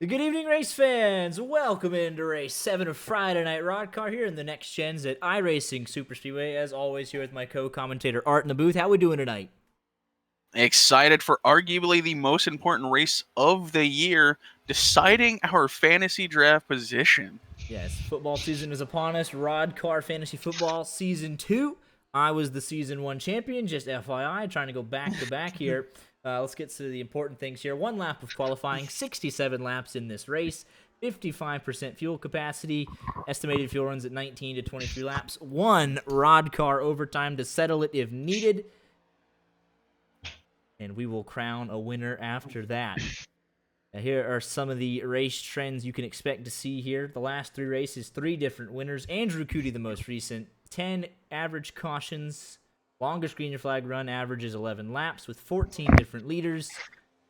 Good evening, race fans. Welcome into race 7 of Friday Night RODDCAR here in the next gens at iRacing Superspeedway. As always, here with my co-commentator Art in the booth. How we doing tonight? Excited for arguably the most important race of the year, deciding our fantasy draft position. Yes, football season is upon us. RODDCAR Fantasy Football Season 2. I was the Season 1 champion, just FYI, trying to go back-to-back here. Let's get to the important things here. 1 lap of qualifying, 67 laps in this race, 55% fuel capacity, estimated fuel runs at 19 to 23 laps, 1 RODDCAR overtime to settle it if needed, and we will crown a winner after that. Now, here are some of the race trends you can expect to see here. The last 3 races, 3 different winners. Andrew Cootie, the most recent, 10 average cautions. Longest green flag run averages 11 laps with 14 different leaders.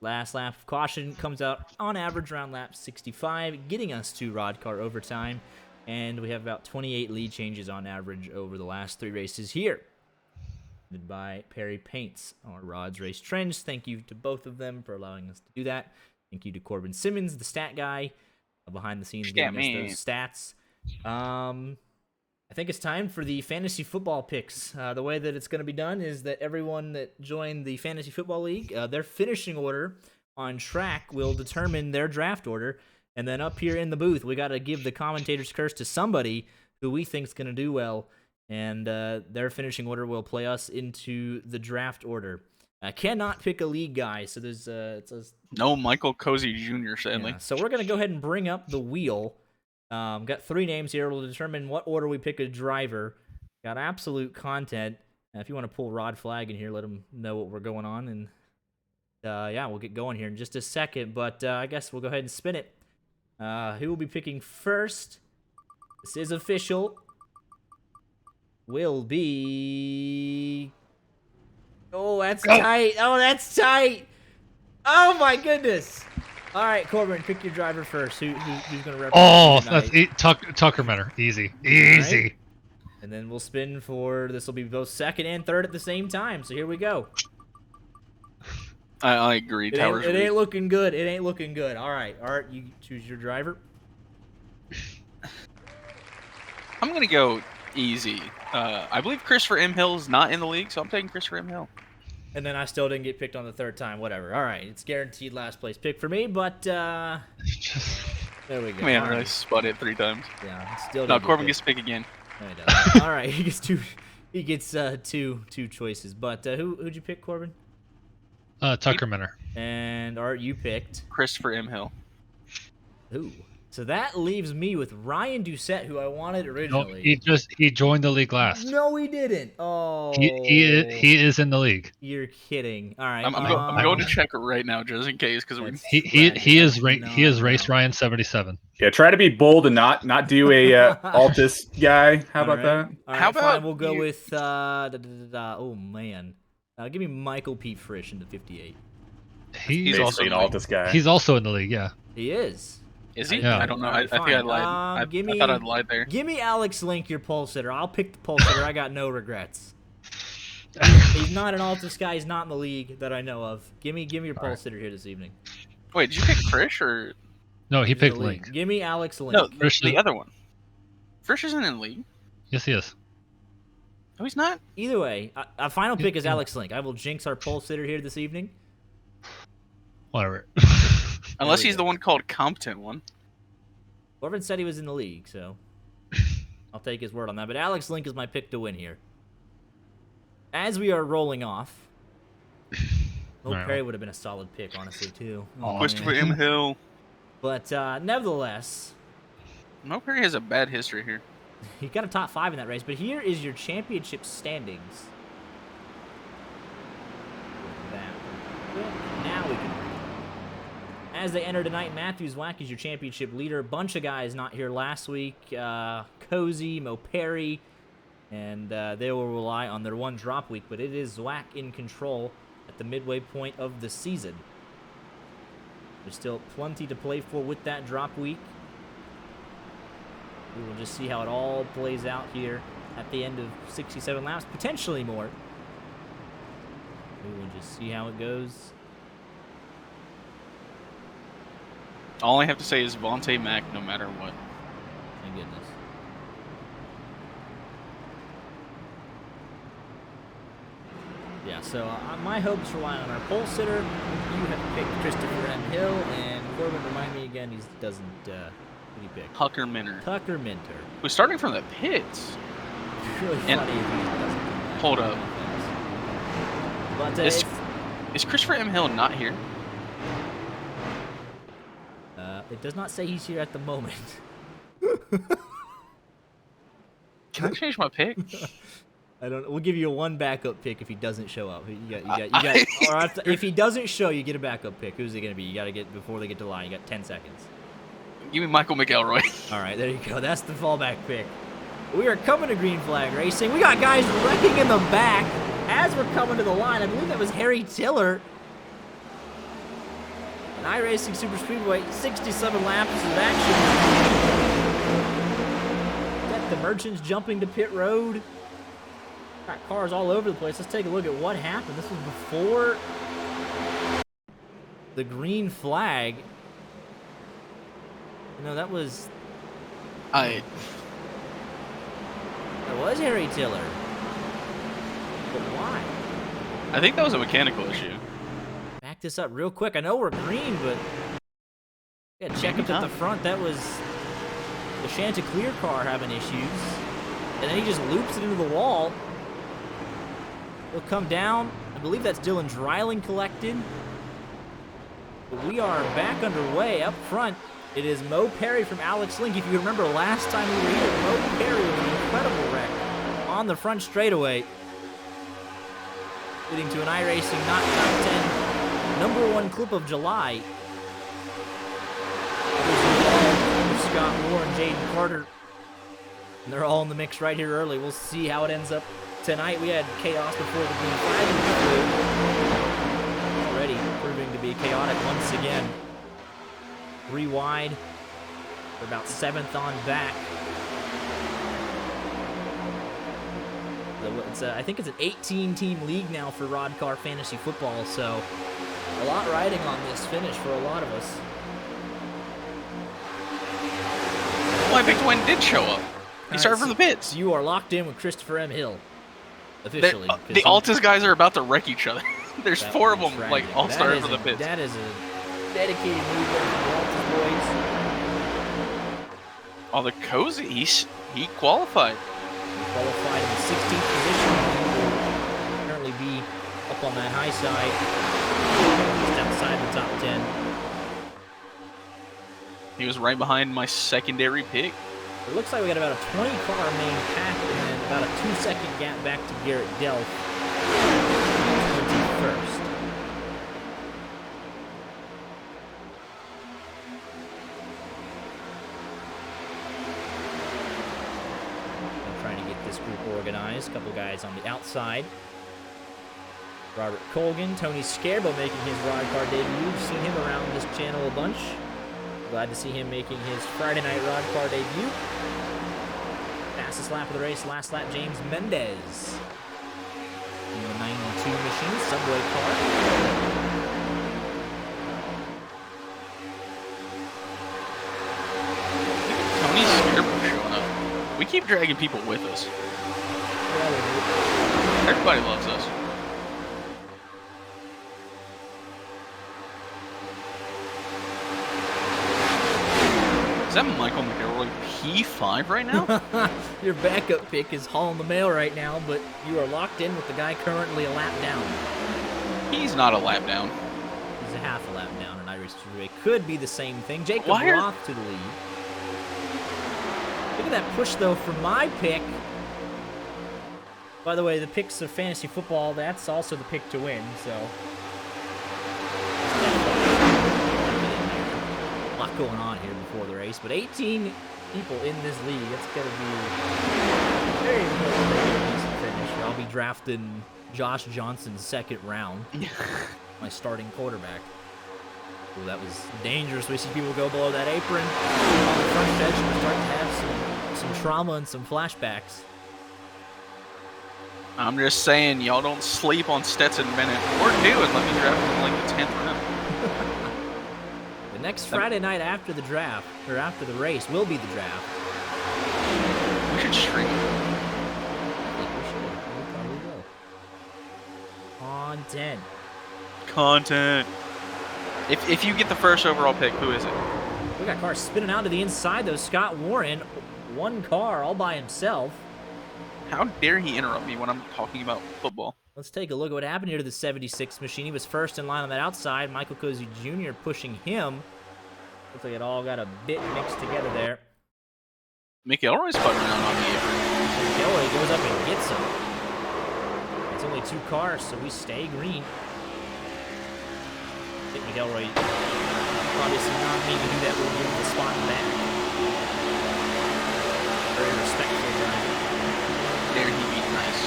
Last lap of caution comes out on average around lap 65, getting us to RODDCAR overtime. And we have about 28 lead changes on average over the last 3 races here. By Perry Paints, our Rod's Race Trends. Thank you to both of them for allowing us to do that. Thank you to Corbin Simmons, the stat guy, behind the scenes giving us those stats. I think it's time for the fantasy football picks. The way that it's going to be done is that everyone that joined the Fantasy Football League, their finishing order on track will determine their draft order. And then up here in the booth, we got to give the commentator's curse to somebody who we think is going to do well. And their finishing order will play us into the draft order. I cannot pick a league guy, so there's no Michael Cozy Jr., sadly. Yeah, so we're going to go ahead and bring up the wheel. Got 3 names here. We'll determine what order we pick a driver. Got absolute content. If you want to pull Rod Flag in here, let him know what we're going on. And yeah, we'll get going here in just a second. But I guess we'll go ahead and spin it. Who will be picking first? This is official. Will be... Oh, that's tight. Oh, that's tight. Oh, my goodness. All right, Corbin, pick your driver first. Who's going to represent? Oh, that's Tucker Menor. Easy. Right. And then we'll spin for, this will be both second and third at the same time. So here we go. I agree. It ain't looking good. It ain't looking good. All right, Art, you choose your driver. I'm going to go easy. I believe Christopher M. Hill is not in the league, so I'm taking Christopher M. Hill. And then I still didn't get picked on the 3rd time. Whatever. All right, it's guaranteed last place pick for me, but there we go. Man, I spun it 3 times. Yeah, still. No, Corbin gets to pick again. No, he doesn't. All right, he gets two. He gets two choices. But who'd you pick, Corbin? Tucker Menor. And Art, you picked Christopher M. Hill. Ooh. So that leaves me with Ryan Doucette, who I wanted originally. No, he joined the league last. No, he didn't. Oh, he is in the league. You're kidding. All right, I'm going to check it right now just in case because he is race Ryan 77. Yeah, try to be bold and not do a Altus guy. How about that? All right, how about fine, we'll go with oh man, give me Michael P. Frisch in the 58. He's also an Altus guy. He's also in the league. Yeah, he is. Is he? Yeah. I don't know. I think I lied. I thought I'd lied there. Give me Alex Link, your pole sitter. I'll pick the pole sitter. I got no regrets. He's not an Altus guy. He's not in the league that I know of. Give me your pole sitter here this evening. Wait, did you pick Frisch or? No, he picked Link. Give me Alex Link. No, the other one. Frisch isn't in the league. Yes, he is. No, he's not. Either way, our final pick is Alex Link. I will jinx our pole sitter here this evening. Whatever. Unless he's the one called Competent One. Corbin said he was in the league, so I'll take his word on that. But Alex Link is my pick to win here. As we are rolling off, Perry would have been a solid pick, honestly, too. Christopher M. Hill. But nevertheless, Mo Perry has a bad history here. He got a top 5 in that race, but here is your championship standings. Now we can. As they enter tonight, Matthews Wack is your championship leader. A bunch of guys not here last week. Cozy, Mo Perry, and they will rely on their 1 drop week, but it is Zwack in control at the midway point of the season. There's still plenty to play for with that drop week. We will just see how it all plays out here at the end of 67 laps, potentially more. We will just see how it goes. All I have to say is Vontae Mack, no matter what. Thank goodness. Yeah, so my hopes rely on our pole sitter. You have picked Christopher M. Hill, and Corbin, remind me again, he doesn't, who did he pick? Tucker Minter. Tucker Minter. Who's starting from the pits. Really funny if he doesn't come back. Hold up. But Is Christopher M. Hill not here? it does not say he's here at the moment. Can I change my pick? I don't. We'll give you a 1 backup pick if he doesn't show up. You got. Or if he doesn't show, you get a backup pick. Who's it gonna be? You gotta get before they get to the line. You got 10 seconds. Give me Michael McElroy. All right, there you go. That's the fallback pick. We are coming to Green Flag Racing. We got guys wrecking in the back as we're coming to the line. I believe that was Harry Tiller. An iRacing Superspeedway, 67 laps of action. Got the merchants jumping to pit road. Got cars all over the place. Let's take a look at what happened. This was before the green flag. No, that was Harry Tiller. But why? I think that was a mechanical issue. Back this up real quick. I know we're green, but yeah, check up at the front. That was the Chanticleer car having issues. And then he just loops it into the wall. He'll come down. I believe that's Dylan Dreiling collected. But we are back underway up front. It is Mo Perry from Alex Link. If you remember last time we were here, Mo Perry with an incredible wreck on the front straightaway, leading to an iRacing not top 10 #1 clip of July. Scott Moore and Jaden Carter. And they're all in the mix right here early. We'll see how it ends up tonight. We had chaos before the green flag. Already proving to be chaotic once again. 3 wide. We're about 7th on back. I think it's an 18-team league now for RODDCAR Fantasy Football, so a lot riding on this finish for a lot of us. Well, I picked when did show up. He started from the pits. You are locked in with Christopher M. Hill, officially. The Altus guys are about to wreck each other. There's 4 of them, like, all started from the pits. That is a dedicated move from the Altus boys. Oh, the Cozy, he qualified. He qualified in the 16th position. He will currently be up on that high side, just outside the top 10. He was right behind my secondary pick. It looks like we got about a 20-car main pack and then about a 2-second gap back to Garrett Delph. 21st. I'm trying to get this group organized. A couple guys on the outside. Robert Colgan, Tony Scarbo making his RODDCAR debut. We've seen him around this channel a bunch. Glad to see him making his Friday night RODDCAR debut. Fastest lap of the race, last lap, James Mendez. In the 92 machine, subway car. Tony Scarbo showing up. We keep dragging people with us. Everybody loves us. Is that Michael McElroy P5 right now? Your backup pick is hauling the mail right now, but you are locked in with the guy currently a lap down. He's not a lap down. He's a half a lap down, and iRacing could be the same thing. Jacob Why Roth to the lead. Look at that push, though, for my pick. By the way, the picks of fantasy football, that's also the pick to win, so. A lot going on here before the race, but 18 people in this league. That's going to be very important to get a decent finish. I'll be drafting Josh Johnson's 2nd round, my starting quarterback. Ooh, that was dangerous. We see people go below that apron on the front stretch, and we're starting to have some trauma and some flashbacks. I'm just saying, y'all don't sleep on Stetson Bennett. Or do, and let me draft him in like the 10th round. Next Friday night after the draft, or after the race, will be the draft. We should stream. I think we should. We probably will. Content. If you get the first overall pick, who is it? We got cars spinning out to the inside, though. Scott Warren, one car all by himself. How dare he interrupt me when I'm talking about football? Let's take a look at what happened here to the 76 machine. He was first in line on that outside. Michael Cozy Jr. pushing him. Looks like it all got a bit mixed together there. McElroy's putting around on the apron. McElroy goes up and gets him. It's only 2 cars, so we stay green. I think McElroy obviously not mean to do that, but we'll give him the spot back. Very respectful driver. There he be nice.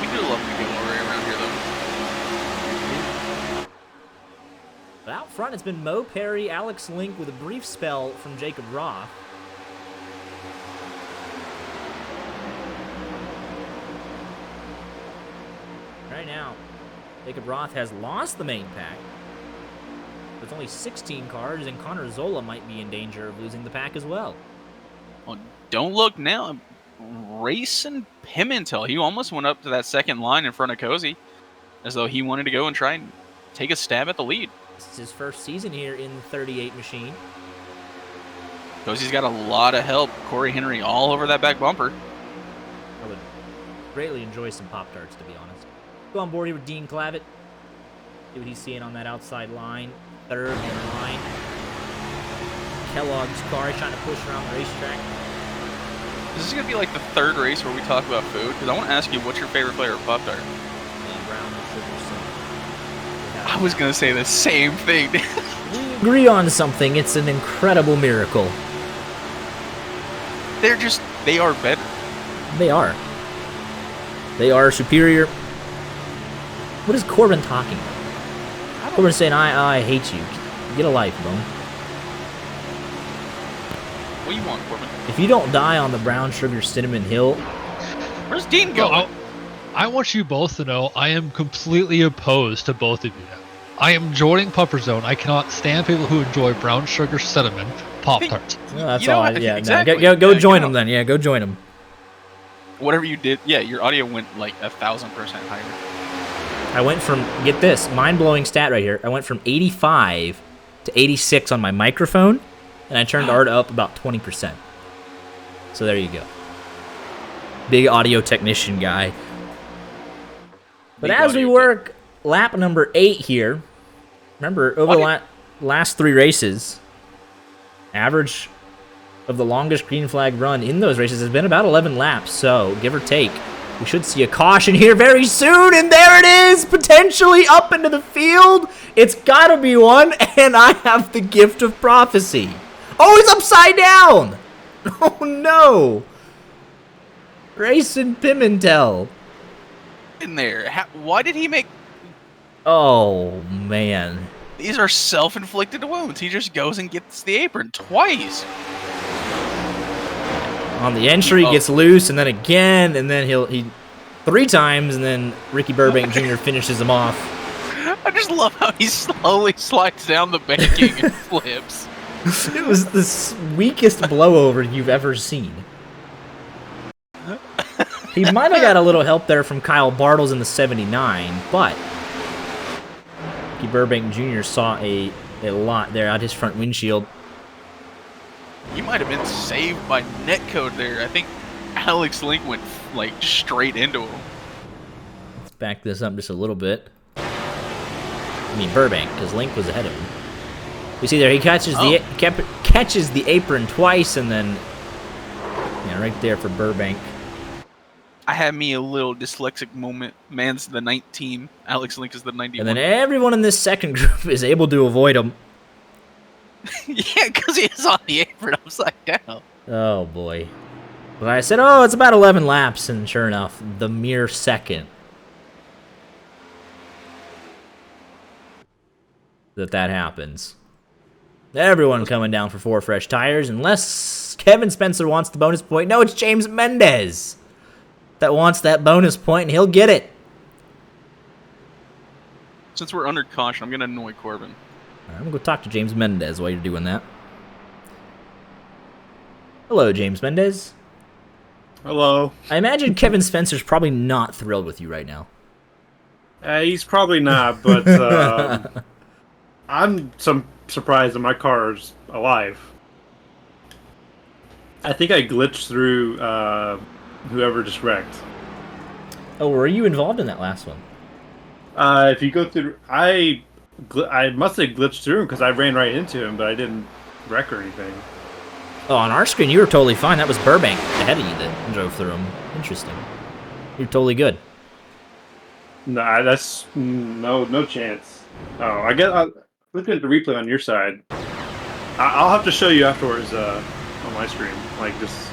We do love McElroy around here, though. But out front, it's been Mo Perry, Alex Link with a brief spell from Jacob Roth. Right now, Jacob Roth has lost the main pack. There's only 16 cars, and Connor Zola might be in danger of losing the pack as well. Well, don't look now. Racing Pimentel. He almost went up to that second line in front of Cozy, as though he wanted to go and try and take a stab at the lead. This is his first season here in the 38 machine. Cozy's got a lot of help. Corey Henry all over that back bumper. I would greatly enjoy some Pop-Tarts, to be honest. Go on board here with Dean Clavitt. See what he's seeing on that outside line. Third in line. Kellogg's car. He's trying to push around the racetrack. This is going to be like the third race where we talk about food, because I want to ask you, what's your favorite flavor of Pop-Tart? Brown sugar syrup. I was going to say the same thing. We agree on something. It's an incredible miracle. They are better. They are. They are superior. What is Corbin talking about? Corbin's saying, I hate you. Get a life, bro. What do you want, Corbin? If you don't die on the brown sugar cinnamon hill, Where's Dean going? I want you both to know I am completely opposed to both of you now. I am joining Pupper Zone. I cannot stand people who enjoy brown sugar cinnamon Pop-Tarts. well, that's You know all. what? Yeah, Exactly. no, go Yeah, join you them know. then. Yeah, go join them. Whatever you did, yeah, your audio went like 1,000% higher. I went from, get this, mind-blowing stat right here. I went from 85 to 86 on my microphone, and I turned Art up about 20%. So there you go. Big audio technician guy. But Big as we audio work lap number 8 here, remember, over the last 3 races, average of the longest green flag run in those races has been about 11 laps, so give or take. We should see a caution here very soon, and there it is, potentially up into the field. It's gotta be one, and I have the gift of prophecy. Oh, he's upside down! Oh no! Grayson Pimentel. In there. Why did he make... Oh, man. These are self-inflicted wounds. He just goes and gets the apron twice. On the entry, Oh. gets loose, and then again, and then he 3 times, and then Ricky Burbank Jr. finishes him off. I just love how he slowly slides down the banking and flips. It was the weakest blowover you've ever seen. He might have got a little help there from Kyle Bartles in the 79, but Ricky Burbank Jr. saw a lot there out his front windshield. He might have been saved by netcode there. I think Alex Link went like straight into him. Let's back this up just a little bit. I mean Burbank, because Link was ahead of him. You see there, he catches the apron twice, and then right there for Burbank. I had me a little dyslexic moment. Man's the 19. Alex Link is the 91. And then everyone in this second group is able to avoid him. Yeah, because he is on the apron upside down. Oh boy. But I said, oh, it's about 11 laps, and sure enough, the mere second that happens. Everyone coming down for 4 fresh tires, unless Kevin Spencer wants the bonus point. No, it's James Mendez that wants that bonus point, and he'll get it. Since we're under caution, I'm gonna annoy Corbin. All right, I'm gonna go talk to James Mendez while you're doing that. Hello, James Mendez. Hello. I imagine Kevin Spencer's probably not thrilled with you right now. He's probably not, but I'm surprised that my car's alive. I think I glitched through whoever just wrecked. Oh, were you involved in that last one? If you go through, I must have glitched through him because I ran right into him, but I didn't wreck or anything. Oh, on our screen, you were totally fine. That was Burbank ahead of you that drove through him. Interesting. You're totally good. Nah, that's no chance. Oh, I guess looking at the replay on your side. I'll have to show you afterwards on my stream. Like just.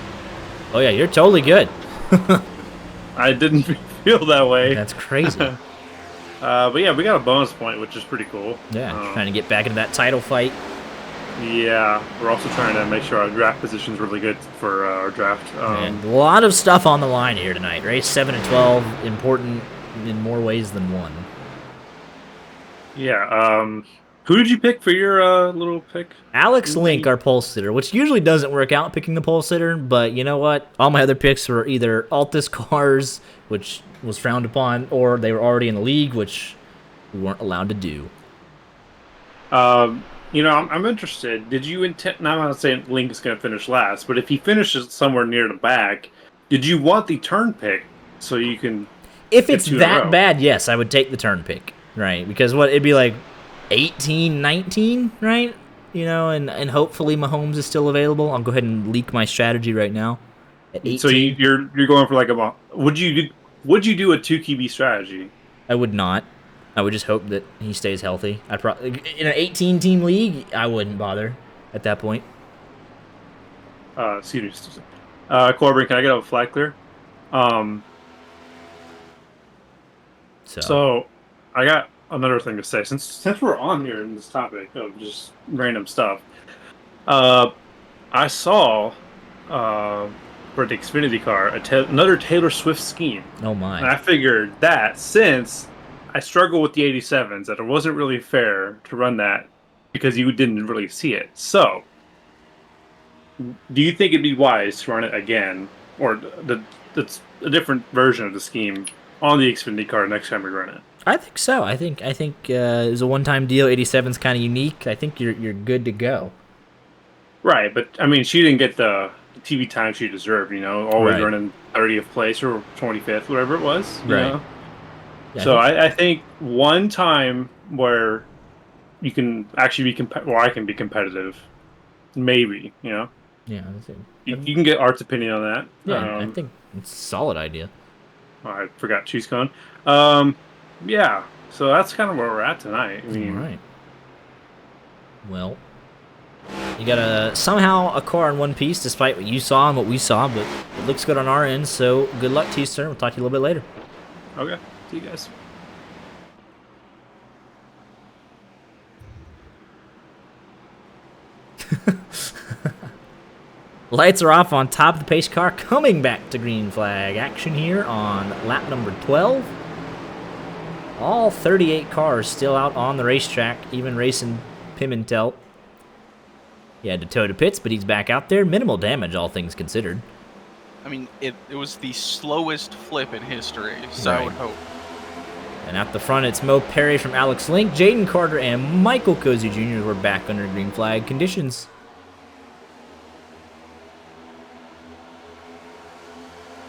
Oh yeah, you're totally good. I didn't feel that way. That's crazy. But yeah, we got a bonus point, which is pretty cool. Yeah, trying to get back into that title fight. Yeah, we're also trying to make sure our draft position is really good for our draft. And a lot of stuff on the line here tonight. Race 7 and 12, important in more ways than one. Yeah. Who did you pick for your little pick? Alex Link, our pole sitter, which usually doesn't work out picking the pole sitter, but you know what? All my other picks were either Altus cars, which was frowned upon, or they were already in the league, which we weren't allowed to do. You know, I'm interested. Did you intend? Now, I'm not saying Link's going to finish last, but if he finishes somewhere near the back, did you want the turn pick so you can? If it's that bad, yes, I would take the turn pick, right? Because it'd be like 18, 19, right? You know, and hopefully Mahomes is still available. I'll go ahead and leak my strategy right now. At 18. So you're going for like a. Would you do a 2 QB strategy? I would not. I would just hope that he stays healthy. I'd probably in an 18-team league, I wouldn't bother at that point. Excuse me. Corbin, can I get a flag clear? So I got another thing to say. Since we're on here in this topic of just random stuff, I saw for the Xfinity car another Taylor Swift scheme. Oh my! And I figured that since I struggle with the 87s, that it wasn't really fair to run that because you didn't really see it. So, do you think it'd be wise to run it again, or that's a different version of the scheme on the Xfinity car next time we run it? I think so. I think it's a one-time deal. 87's kind of unique. I think you're good to go. Right, but I mean, she didn't get the TV time she deserved. You know, always right. running 30th place or 25th, whatever it was. You right. know? Yeah, so I think one time where you can actually be I can be competitive, maybe, you know. Yeah, you can get Art's opinion on that. Yeah, I think it's a solid idea. I forgot cheese cone. Yeah, so that's kind of where we're at tonight. I mean, all right. Well, you got somehow a car in one piece, despite what you saw and what we saw, but it looks good on our end. So good luck to you, sir. We'll talk to you a little bit later. Okay. See you guys. Lights are off on top of the pace car, coming back to green flag action here on lap number 12. All 38 cars still out on the racetrack, even racing Pimentel. He had to tow to pits, but he's back out there. Minimal damage, all things considered. I mean, it was the slowest flip in history, so right. I would hope. And at the front, it's Mo Perry from Alex Link, Jaden Carter, and Michael Cozy Jr. We're back under green flag conditions.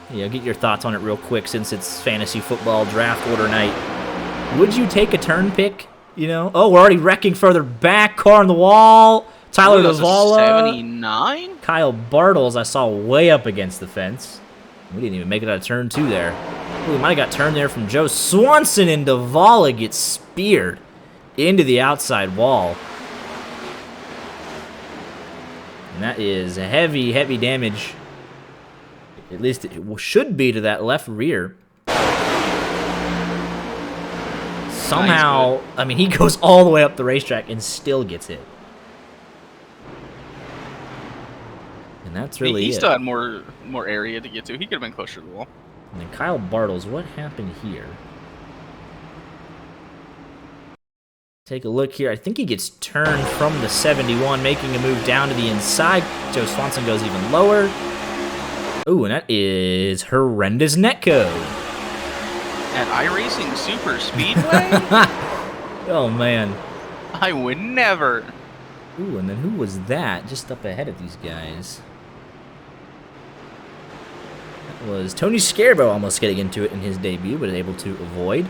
Yeah, get your thoughts on it real quick since it's fantasy football draft order night. Would you take a turn pick? You know? Oh, we're already wrecking further back. Car on the wall. Tyler Davala. 79? Kyle Bartles, I saw way up against the fence. We didn't even make it out of turn 2 there. Ooh, we might have got turned there from Joe Swanson, and Davala gets speared into the outside wall. And that is heavy, heavy damage. At least it should be to that left rear. Somehow, I mean, he goes all the way up the racetrack and still gets hit. And that's really he it. still had more area to get to. He could have been closer to the wall. And then Kyle Bartles, what happened here? Take a look here. I think he gets turned from the 71, making a move down to the inside. Joe Swanson goes even lower. Ooh, and that is horrendous netcode. At iRacing Superspeedway? Oh, man. I would never. Ooh, and then who was that just up ahead of these guys? That was Tony Scarbo almost getting into it in his debut, but able to avoid.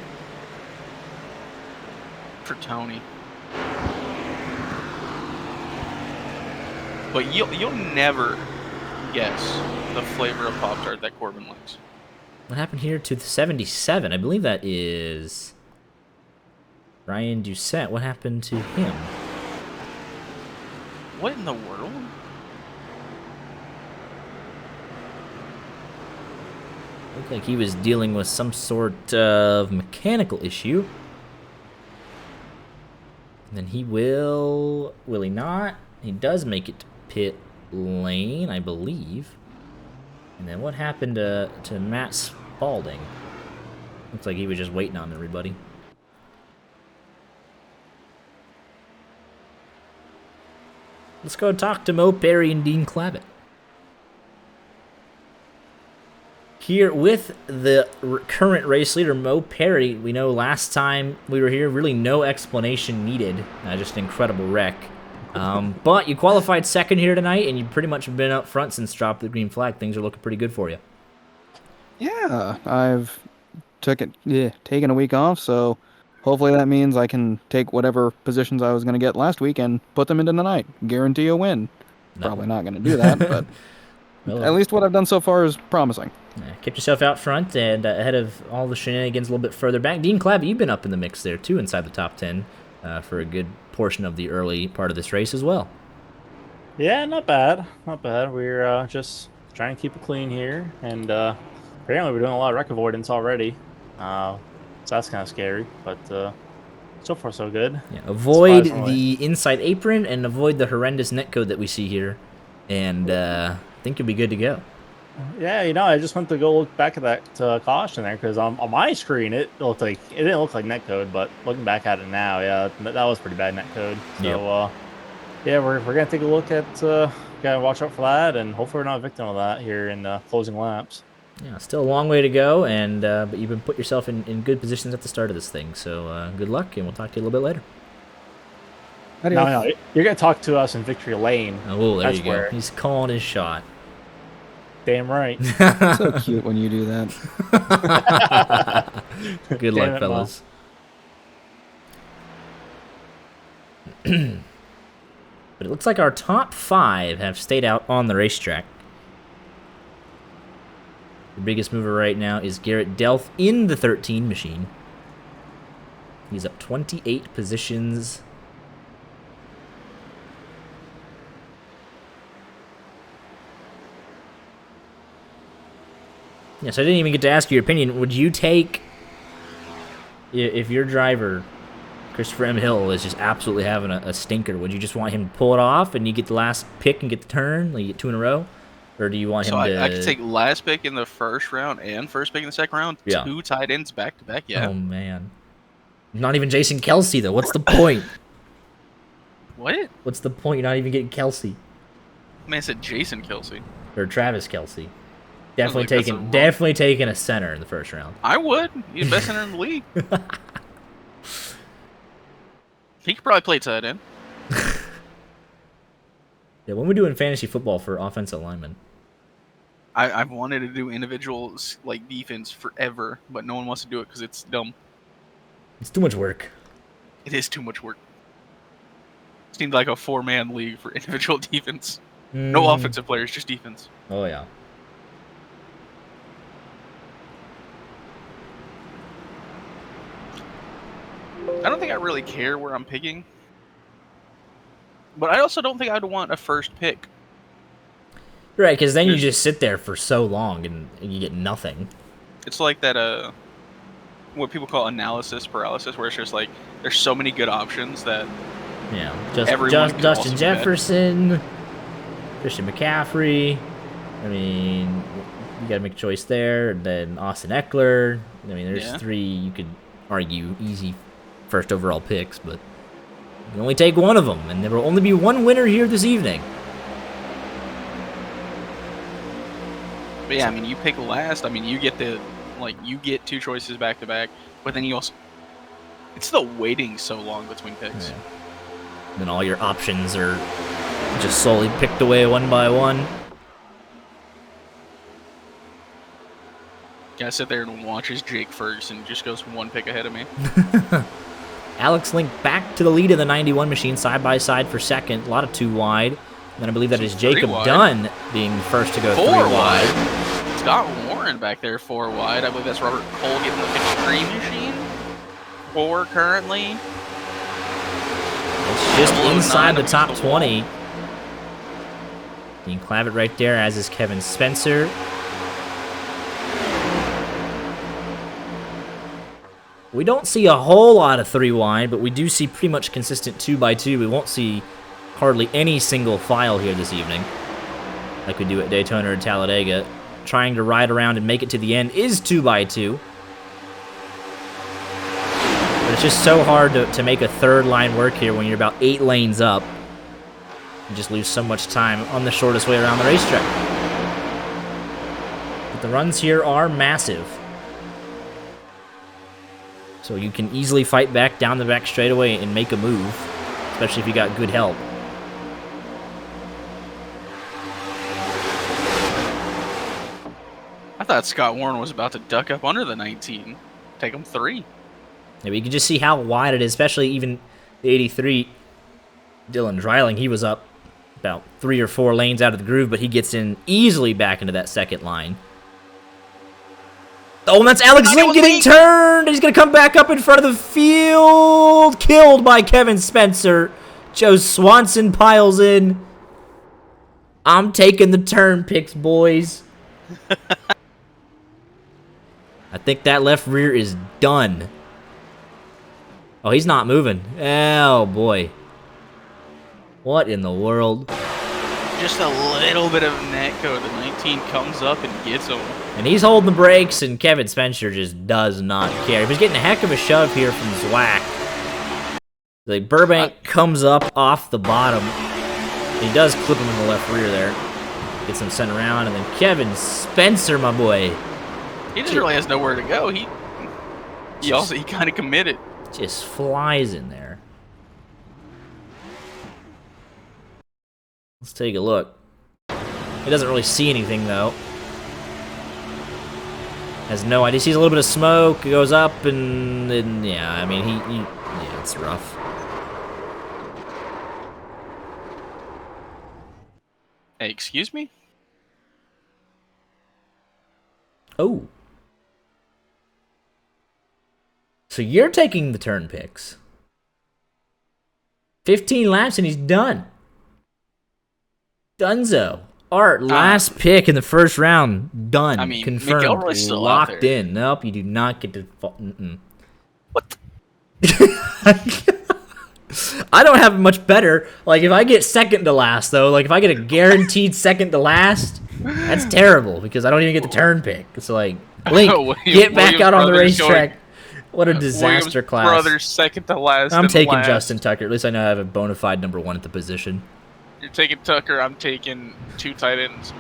For Tony. But you'll never guess the flavor of Pop-Tart that Corbin likes. What happened here to the 77? I believe that is Ryan Doucette. What happened to him? What in the world? Looked like he was dealing with some sort of mechanical issue. And then he will he not? He does make it to pit lane, I believe. And then what happened to Matt Spalding? Looks like he was just waiting on everybody. Let's go talk to Mo Perry and Dean Clavitt. Here with the current race leader, Mo Perry. We know last time we were here, really no explanation needed. Just an incredible wreck. But you qualified second here tonight, and you've pretty much been up front since dropped the green flag. Things are looking pretty good for you. Yeah, I've taken a week off, so hopefully that means I can take whatever positions I was going to get last week and put them into tonight. Guarantee a win. No. Probably not going to do that, but Well, at least what I've done so far is promising. Kept yourself out front and ahead of all the shenanigans a little bit further back. Dean Clavitt, you've been up in the mix there too, inside the top 10 for a good portion of the early part of this race as well. Yeah, not bad. Not bad. We're just trying to keep it clean here. And apparently we're doing a lot of wreck avoidance already. So that's kind of scary. But so far, so good. Yeah, avoid Surprisingly. the inside apron and avoid the horrendous netcode that we see here. And I think you'll be good to go. Yeah, I just went to go look back at that caution there because on my screen it didn't look like netcode, but looking back at it now, yeah, that was pretty bad netcode. So yeah, we're gonna take a look at gotta watch out for that, and hopefully we're not a victim of that here in closing laps. Yeah, still a long way to go, and but you've been put yourself in good positions at the start of this thing. So good luck, and we'll talk to you a little bit later. No, you're gonna talk to us in victory lane. Oh, there That's you go. where- He's calling his shot. Damn right. So cute when you do that. Good Damn luck, it, fellas. But it looks like our top 5 have stayed out on the racetrack. The biggest mover right now is Garrett Delph in the 13 machine. He's up 28 positions. Yes, I didn't even get to ask your opinion. Would you take, if your driver, Christopher M. Hill, is just absolutely having a stinker, would you just want him to pull it off and you get the last pick and get the turn, like you get 2 in a row? Or do you want him to... I could take last pick in the first round and first pick in the second round. Yeah. 2 tight ends back to back, yeah. Oh, man. Not even Jason Kelsey, though. What's the point? What? What's the point? You're not even getting Kelsey. Man, I said Jason Kelsey. Or Travis Kelsey. Sounds like that's Definitely taking a center in the first round. I would. He's the best center in the league. He could probably play tight end. Yeah, when we doing fantasy football for offensive linemen? I've wanted to do individual like defense forever, but no one wants to do it because it's dumb. It's too much work. It is too much work. Seems like a 4-man league for individual defense. No offensive players, just defense. Oh, yeah. I don't think I really care where I'm picking. But I also don't think I'd want a first pick. Right, because then you just sit there for so long and you get nothing. It's like that, what people call analysis paralysis, where it's just like, there's so many good options that... Yeah, Everyone can also Justin be bad. Jefferson, Christian McCaffrey. I mean, you got to make a choice there. And then Austin Eckler. I mean, there's 3 you could argue easy first overall picks, but You can only take one of them, and there will only be one winner here this evening. But yeah, I mean, you pick last. I mean, you get you get 2 choices back to back, but then you also, it's the waiting so long between picks. Yeah. Then all your options are just slowly picked away one by one. Yeah, I sit there and watch as Jake Ferguson just goes 1 pick ahead of me. Alex Link back to the lead of the 91 machine, side by side for second. A lot of 2 wide. And then I believe that is Jacob Dunn being first to go 3 wide. Scott Warren back there 4 wide. I believe that's Robert Cole getting the Extreme machine. 4 currently. It's just inside the top 20. Dean Clavitt right there, as is Kevin Spencer. We don't see a whole lot of 3 wide, but we do see pretty much consistent 2x2. We won't see hardly any single file here this evening, like we do at Daytona or Talladega. Trying to ride around and make it to the end is 2x2. But it's just so hard to make a 3rd line work here when you're about 8 lanes up. You just lose so much time on the shortest way around the racetrack. But the runs here are massive. So you can easily fight back down the back straightaway and make a move, especially if you got good help. I thought Scott Warren was about to duck up under the 19. Take him 3. Yeah, you can just see how wide it is, especially even the 83. Dylan Dreiling, he was up about 3 or 4 lanes out of the groove, but he gets in easily back into that 2nd line. Oh, and that's Alex Link getting turned. He's going to come back up in front of the field. Killed by Kevin Spencer. Joe Swanson piles in. I'm taking the turn picks, boys. I think that left rear is done. Oh, he's not moving. Oh, boy. What in the world? Just a little bit of netcode. The 19 comes up and gets him. And he's holding the brakes, and Kevin Spencer just does not care. He's getting a heck of a shove here from Zwack. The Burbank comes up off the bottom. He does clip him in the left rear there. Gets him sent around, and then Kevin Spencer, my boy. He just really has nowhere to go. He kind of committed. Just flies in there. Let's take a look. He doesn't really see anything, though. Has no idea. He sees a little bit of smoke. He goes up, and yeah, I mean, yeah, it's rough. Hey, excuse me? Oh. So you're taking the turn picks. 15 laps, and he's done. Dunzo. Art, last pick in the first round. Done. I mean, confirmed. McElroy's still locked out there. in. Nope, you do not get to... What? I don't have much better. Like, if I get second to last, though, like, if I get a guaranteed second to last, that's terrible, because I don't even get the turn pick. It's like, Link, get back out on the racetrack. What a disaster class. Brothers second to last. I'm taking Justin Tucker. At least I know I have a bona fide number 1 at the position. You're taking Tucker. I'm taking 2 tight ends.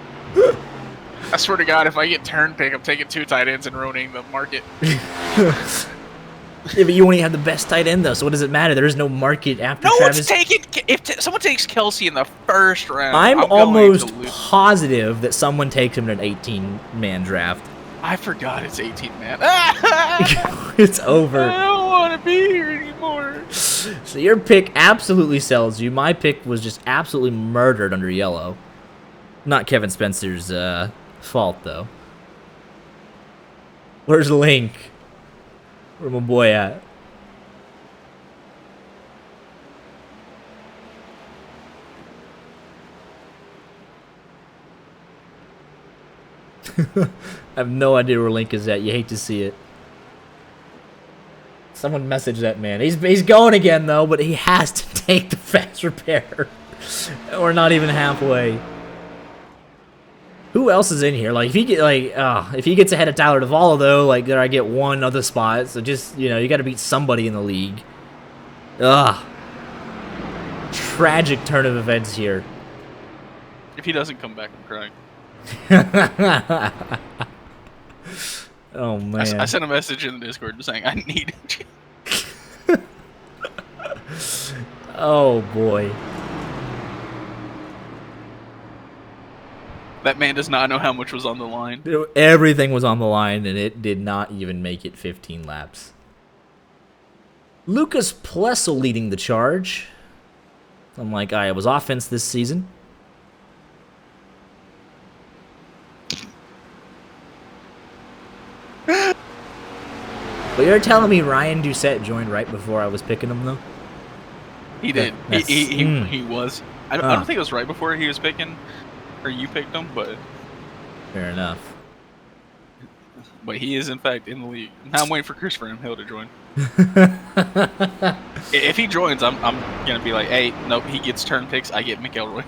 I swear to God, if I get turn pick, I'm taking 2 tight ends and ruining the market. Yeah, but you only have the best tight end, though, so what does it matter? There is no market after Travis. One's taking... If someone takes Kelsey in the first round, I'm almost positive that someone takes him in an 18-man draft. I forgot it's 18, man. It's over. I don't want to be here anymore. So your pick absolutely sells you. My pick was just absolutely murdered under yellow. Not Kevin Spencer's fault, though. Where's Link? Where's my boy at? I have no idea where Link is at. You hate to see it. Someone message that man. He's going again, though, but he has to take the fast repair. We're not even halfway. Who else is in here? Like, if he gets ahead of Tyler Duvall, though, like, there I get one other spot. So just, you know, you got to beat somebody in the league. Ugh. tragic turn of events here. If he doesn't come back, I'm crying. Oh, man. I sent a message in the Discord saying I need it. Oh, boy. That man does not know how much was on the line. Everything was on the line, and it did not even make it 15 laps. Lucas Plessel leading the charge. Unlike Iowa's offense this season. But you're telling me Ryan Doucette joined right before I was picking him, though? He did. That's- He was. I don't think it was right before he was picking, or you picked him, but Fair enough. he is in fact in the league. Now I'm waiting for Christopher Hill to join. If he joins, I'm gonna be like, hey, nope, he gets turn picks, I get McElroy.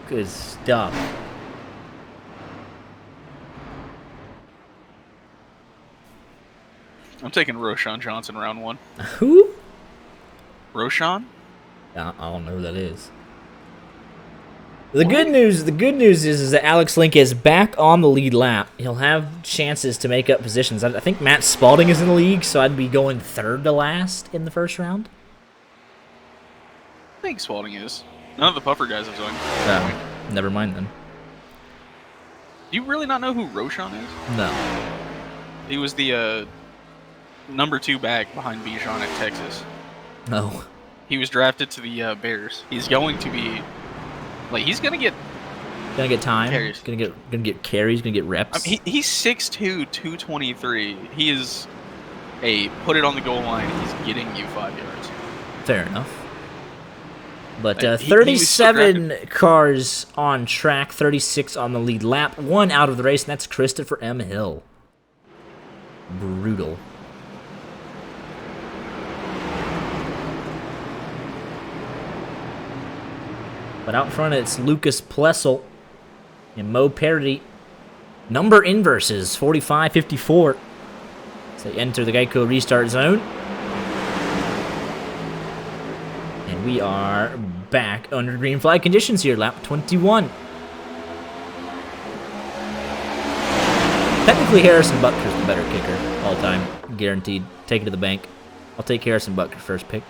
Good stuff. I'm taking Roshan Johnson round 1. Who? Roshan? I don't know who that is. The good news is that Alex Link is back on the lead lap. He'll have chances to make up positions. I think Matt Spalding is in the league, so I'd be going third to last in the first round. I think Spalding is. None of the puffer guys have joined. Never mind then. Do you really not know who Roshan is? No. He was the number 2 back behind Bijan at Texas. No. He was drafted to the Bears. He's going to be, like, he's gonna get time. carries. Gonna get carries. Gonna get reps. He's 6'2", 223. He is a put it on the goal line. He's getting you 5 yards. Fair enough. But He was still 37 cars on track, 36 on the lead lap, 1 out of the race, and that's Christopher M. Hill. Brutal. But out front, it's Lucas Plessel and Mo Parody. Number inverses, 45-54. So they enter the Geico restart zone. And we are back under green flag conditions here, lap 21. Technically, Harrison Butker's the better kicker all time. Guaranteed. Take it to the bank. I'll take Harrison Butker first pick.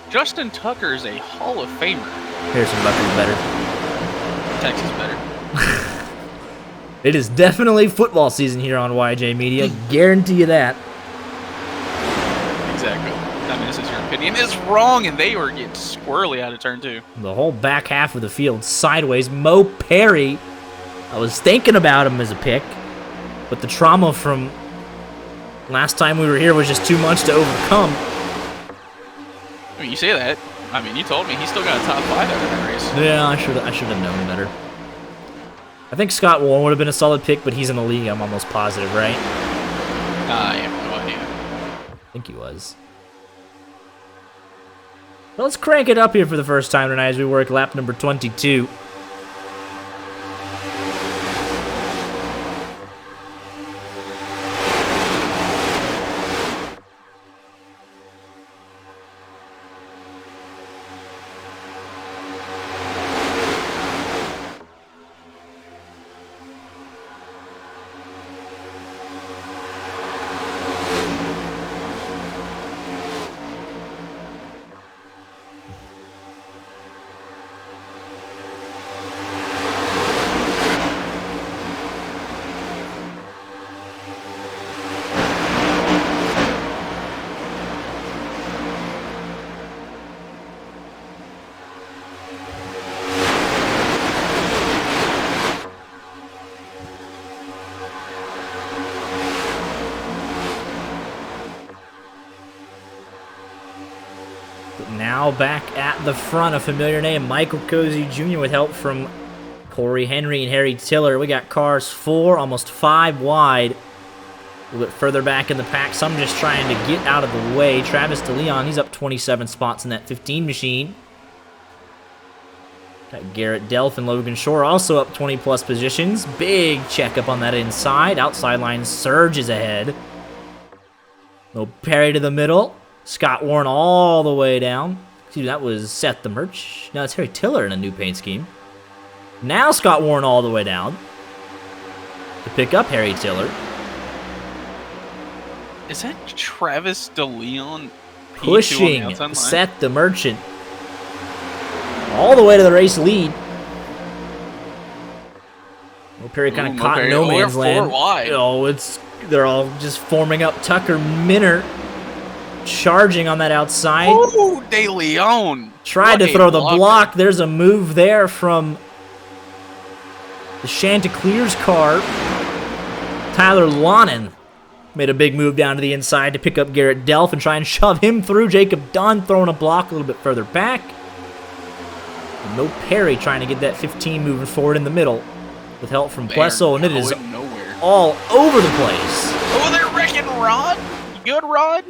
Justin Tucker is a Hall of Famer. Harrison Butker's better. Texas better. It is definitely football season here on YJ Media. Guarantee you that. Exactly. I mean, this is your opinion. Is wrong, and they were getting squirrely out of turn 2. The whole back half of the field sideways. Mo Perry. I was thinking about him as a pick, but the trauma from last time we were here was just too much to overcome. I mean, you say that. I mean, you told me he still got a top 5 out of that race. Yeah, I should have known better. I think Scott Warren would have been a solid pick, but he's in the league, I'm almost positive, right? I have no idea. I think he was. Well, let's crank it up here for the first time tonight as we work lap number 22. Now back at the front, a familiar name, Michael Cozy Jr. with help from Corey Henry and Harry Tiller. We got cars 4, almost 5 wide. A little bit further back in the pack. Some just trying to get out of the way. Travis DeLeon, he's up 27 spots in that 15 machine. Got Garrett Delph and Logan Shore also up 20-plus positions. Big checkup on that inside. Outside line surges ahead. No Perry to the middle. Scott Warren all the way down. Excuse me, that was Seth the Merch. No, it's Harry Tiller in a new paint scheme. Now Scott Warren all the way down to pick up Harry Tiller. Is that Travis DeLeon Pushing Seth the Merchant all the way to the race lead. Mo Perry kind of caught in no man's land. Oh, they're all just forming up. Tucker Minner charging on that outside. Oh, De Leon tried to throw the block. There's a move there from the Chanticleer's car. Tyler Lonin made a big move down to the inside to pick up Garrett Delph and try and shove him through. Jacob Dunn throwing a block a little bit further back. And Mo Perry trying to get that 15 moving forward in the middle with help from Plessel, and it is all over the place. Oh, they're wrecking Rod. You good, Rod?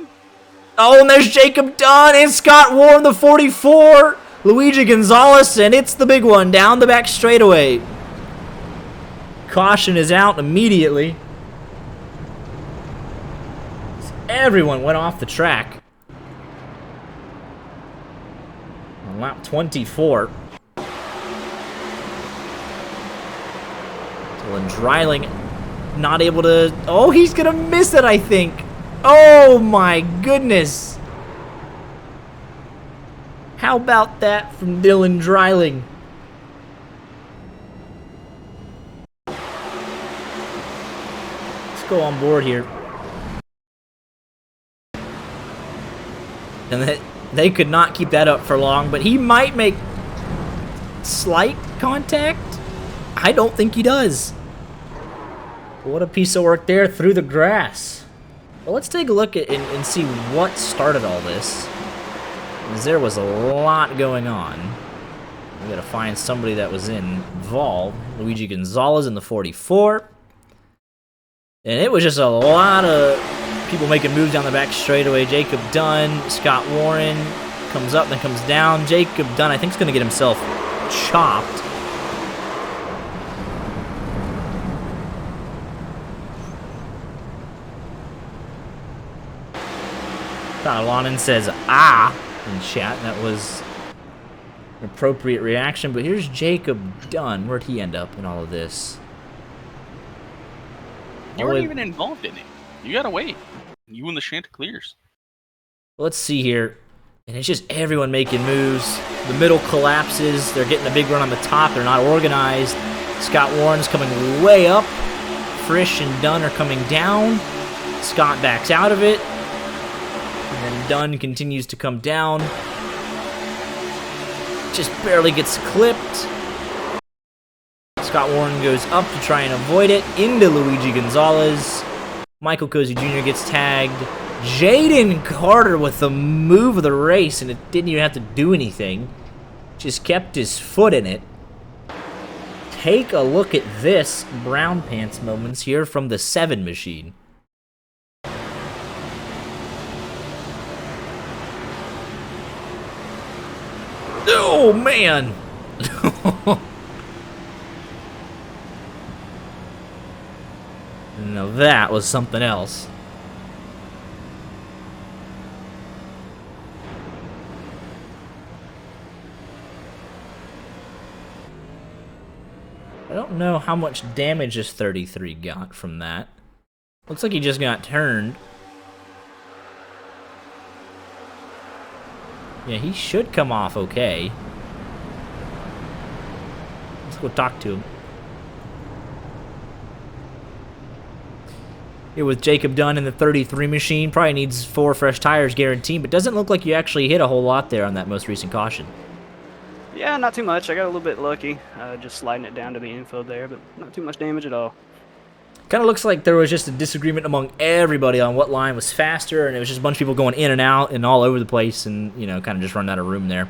Oh, and there's Jacob Dunn and Scott Warren, the 44. Luigi Gonzalez, and it's the big one down the back straightaway. Caution is out immediately. Everyone went off the track. On lap 24. Dylan Dreiling not able to... Oh, he's going to miss it, I think. Oh, my goodness. How about that from Dylan Dreiling? Let's go on board here. And they could not keep that up for long, but he might make slight contact. I don't think he does. What a piece of work there through the grass. Well, let's take a look at and see what started all this. Because there was a lot going on. We gotta find somebody that was involved. Luigi Gonzalez in the 44. And it was just a lot of people making moves down the back straightaway. Jacob Dunn, Scott Warren comes up, then comes down. Jacob Dunn, I think, is going to get himself chopped. Lonin says, ah, in chat. That was an appropriate reaction. But here's Jacob Dunn. Where'd he end up in all of this? You weren't even involved in it. You gotta wait. You and the Chanticleers. Let's see here. And it's just everyone making moves. The middle collapses. They're getting a big run on the top. They're not organized. Scott Warren's coming way up. Frisch and Dunn are coming down. Scott backs out of it. And then Dunn continues to come down. Just barely gets clipped. Scott Warren goes up to try and avoid it. Into Luigi Gonzalez. Michael Cozy Jr. gets tagged. Jaden Carter with the move of the race, and it didn't even have to do anything. Just kept his foot in it. Take a look at this brown pants moments here from the 7 machine. Oh, man! Now that was something else. I don't know how much damage this 33 got from that. Looks like he just got turned. Yeah, he should come off okay. Let's go talk to him. Here with Jacob Dunn in the 33 machine. Probably needs 4 fresh tires guaranteed, but doesn't look like you actually hit a whole lot there on that most recent caution. Yeah, not too much. I got a little bit lucky, just sliding it down to the infield there, but not too much damage at all. Kind of looks like there was just a disagreement among everybody on what line was faster, and it was just a bunch of people going in and out and all over the place, and, you know, kind of just running out of room there.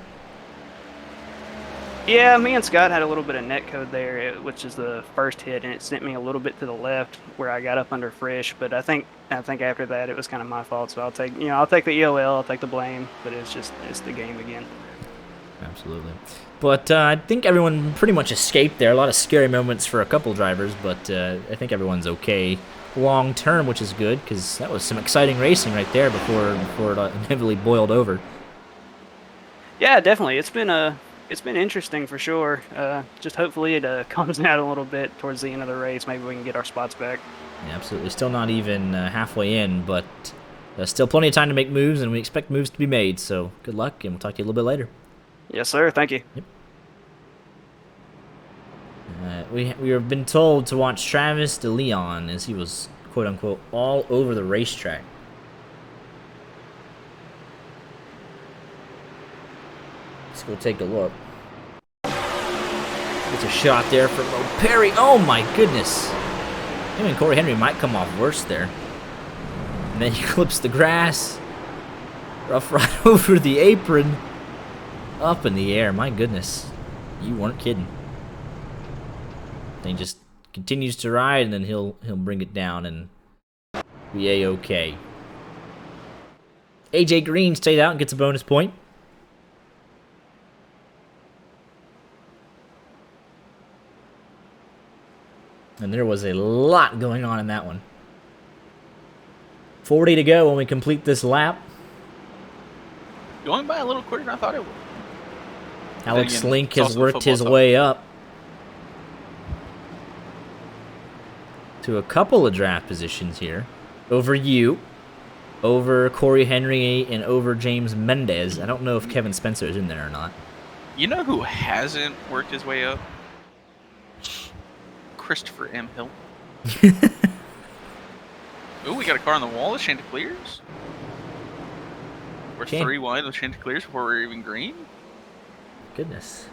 Yeah, me and Scott had a little bit of net code there, which is the first hit, and it sent me a little bit to the left where I got up under Frisch. But I think after that it was kind of my fault. So I'll take the EOL, I'll take the blame. But it's the game again. Absolutely. But I think everyone pretty much escaped there. A lot of scary moments for a couple drivers, but I think everyone's okay long term, which is good, because that was some exciting racing right there before it inevitably boiled over. Yeah, definitely. It's been interesting for sure. Just hopefully it calms down a little bit towards the end of the race. Maybe we can get our spots back. Yeah, absolutely. Still not even halfway in, but still plenty of time to make moves, and we expect moves to be made. So good luck, and we'll talk to you a little bit later. Yes, sir. Thank you. Yep. We have been told to watch Travis de Leon as he was, quote unquote, all over the racetrack. Let's go take a look. Gets a shot there from Perry. Oh my goodness. Him and Corey Henry might come off worse there. And then he clips the grass. Rough right over the apron. Up in the air. My goodness. You weren't kidding. And he just continues to ride, and then he'll bring it down and be A-okay. AJ Green stayed out and gets a bonus point. And there was a lot going on in that one. 40 to go when we complete this lap. Going by a little quicker than I thought it would. Alex again, Link it's has also worked his football way up to a couple of draft positions here. Over you, over Corey Henry, and over James Mendez. I don't know if Kevin Spencer is in there or not. You know who hasn't worked his way up? Christopher M. Hill. Ooh, we got a car on the wall with Chanticleers. We're 3 wide with Chanticleers before we're even green. Goodness.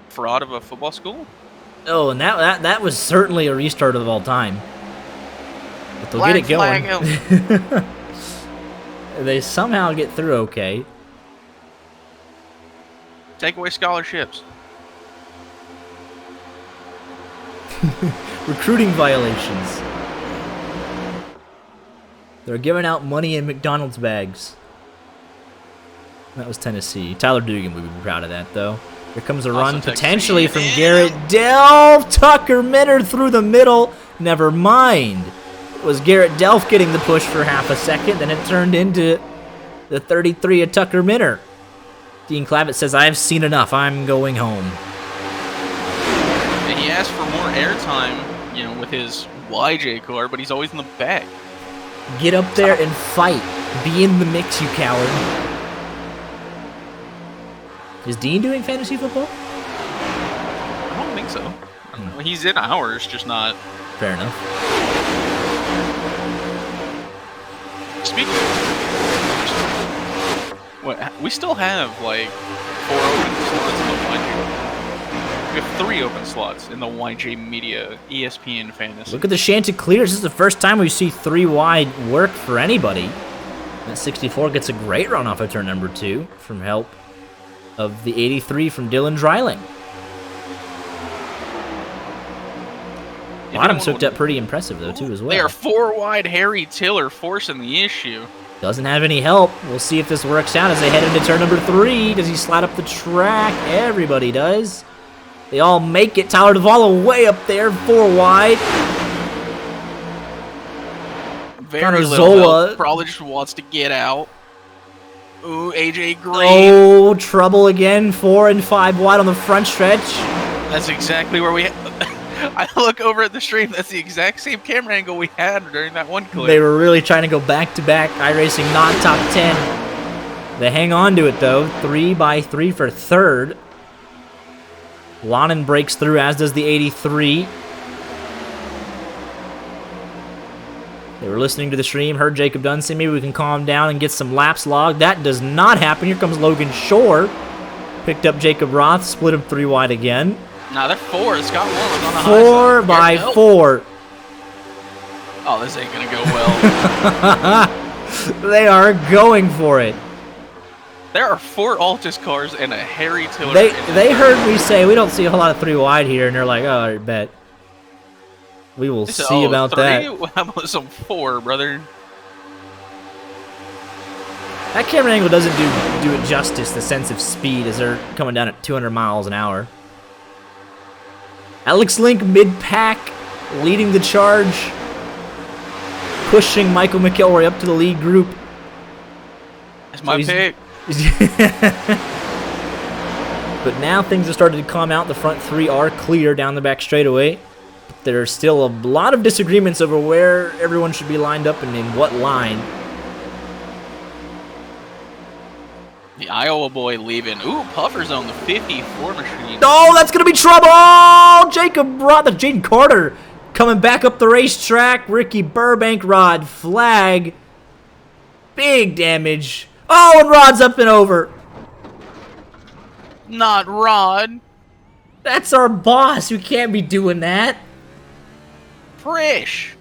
Fraud of a football school. Oh, and that was certainly a restart of all time. But they'll get it going. They somehow get through okay. Take away scholarships. Recruiting violations. They're giving out money in McDonald's bags. That was Tennessee. Tyler Dugan would be proud of that, though. Here comes a run, potentially from Garrett Delph. Tucker Minter through the middle. Never mind. It was Garrett Delph getting the push for half a second, then it turned into the 33 of Tucker Minter. Dean Clavitt says, I've seen enough. I'm going home. And he asked for more airtime, you know, with his YJ car, but he's always in the back. Get up there and fight. Be in the mix, you coward. Is Dean doing fantasy football? I don't think so. I don't know. He's in ours, just not. Fair enough. Speaking of, what, we still have like 4 open slots in the YJ. We have 3 open slots in the YJ Media ESPN Fantasy. Look at the Chanticleers. This is the first time we see 3 wide work for anybody. That 64 gets a great run off of turn number 2 from help of the 83 from Dylan Dreiling. Bottom's hooked up pretty impressive, though, too, as well. They are 4 wide Harry Tiller forcing the issue. Doesn't have any help. We'll see if this works out as they head into turn number 3. Does he slide up the track? Everybody does. They all make it. Tyler Duvall way up there, 4 wide. Very little help. Probably just wants to get out. Ooh, AJ Green. Oh, trouble again. 4 and 5 wide on the front stretch. That's exactly where we... I look over at the stream. That's the exact same camera angle we had during that one clip. They were really trying to go back-to-back. iRacing not top 10. They hang on to it, though. 3 by 3 for third. Lonin breaks through, as does the 83. They were listening to the stream, heard Jacob Dunn say maybe we can calm down and get some laps logged. That does not happen. Here comes Logan Shore. Picked up Jacob Roth, split him 3 wide again. Nah, they're 4. Scott Warren on the 4 by 4. Oh, this ain't gonna go well. They are going for it. There are 4 Altus cars and a Harry Tiller. They heard me say we don't see a whole lot of 3 wide here, and they're like, oh, I bet. We will see about 3? that. How about some 4, brother? That camera angle doesn't do it justice, the sense of speed, as they're coming down at 200 miles an hour. Alex Link mid-pack, leading the charge, pushing Michael McElroy up to the lead group. That's my pick. But now things are starting to calm out. The front three are clear down the back straightaway. But there's still a lot of disagreements over where everyone should be lined up and in what line. The Iowa boy leaving. Ooh, Puffer Zone, the 54 machine. Oh, that's going to be trouble! Oh, Jacob brought the Jaden Carter coming back up the racetrack. Ricky Burbank, Rod flag. Big damage. Oh, and Rod's up and over. Not Rod. That's our boss. We can't be doing that. Frisch.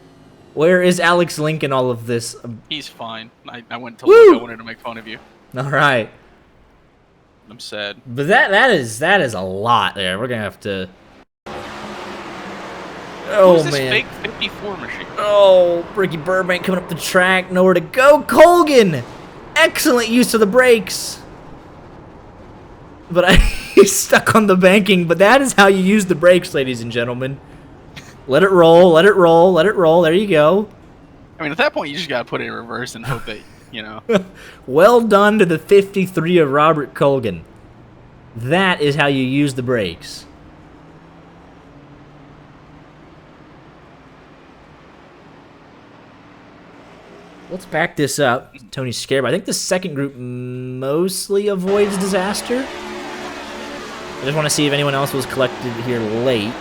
Where is Alex Link in all of this? He's fine. I went to Woo! look. I wanted to make fun of you. All right. I'm sad. But that is a lot there. We're gonna have to. Oh Who's this man! fake 54 machine? Oh, Ricky Burbank coming up the track, nowhere to go. Colgan, excellent use of the brakes. But he's stuck on the banking. But that is how you use the brakes, ladies and gentlemen. Let it roll. Let it roll. Let it roll. There you go. I mean, at that point, you just gotta put it in reverse and hope that you know. Well done to the 53 of Robert Colgan. That is how you use the brakes. Let's back this up. Tony's scared, but I think the second group mostly avoids disaster. I just want to see if anyone else was collected here late.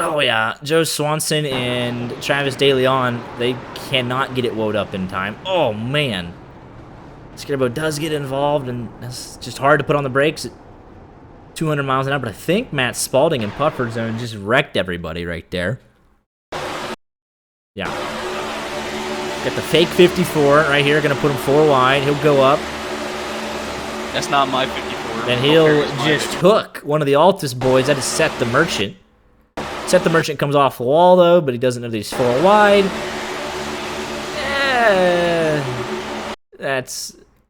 Oh yeah, Joe Swanson and Travis DeLeon, they cannot get it woed up in time. Oh man. Scarabo does get involved, and it's just hard to put on the brakes at 200 miles an hour, but I think Matt Spalding in Puffer Zone just wrecked everybody right there. Yeah. Got the fake 54 right here, gonna put him 4 wide. He'll go up. That's not my 54. Then he'll just hook one of the Altus boys. That is Seth the Merchant. Seth the Merchant comes off the wall, though, but he doesn't know that he's 4 wide.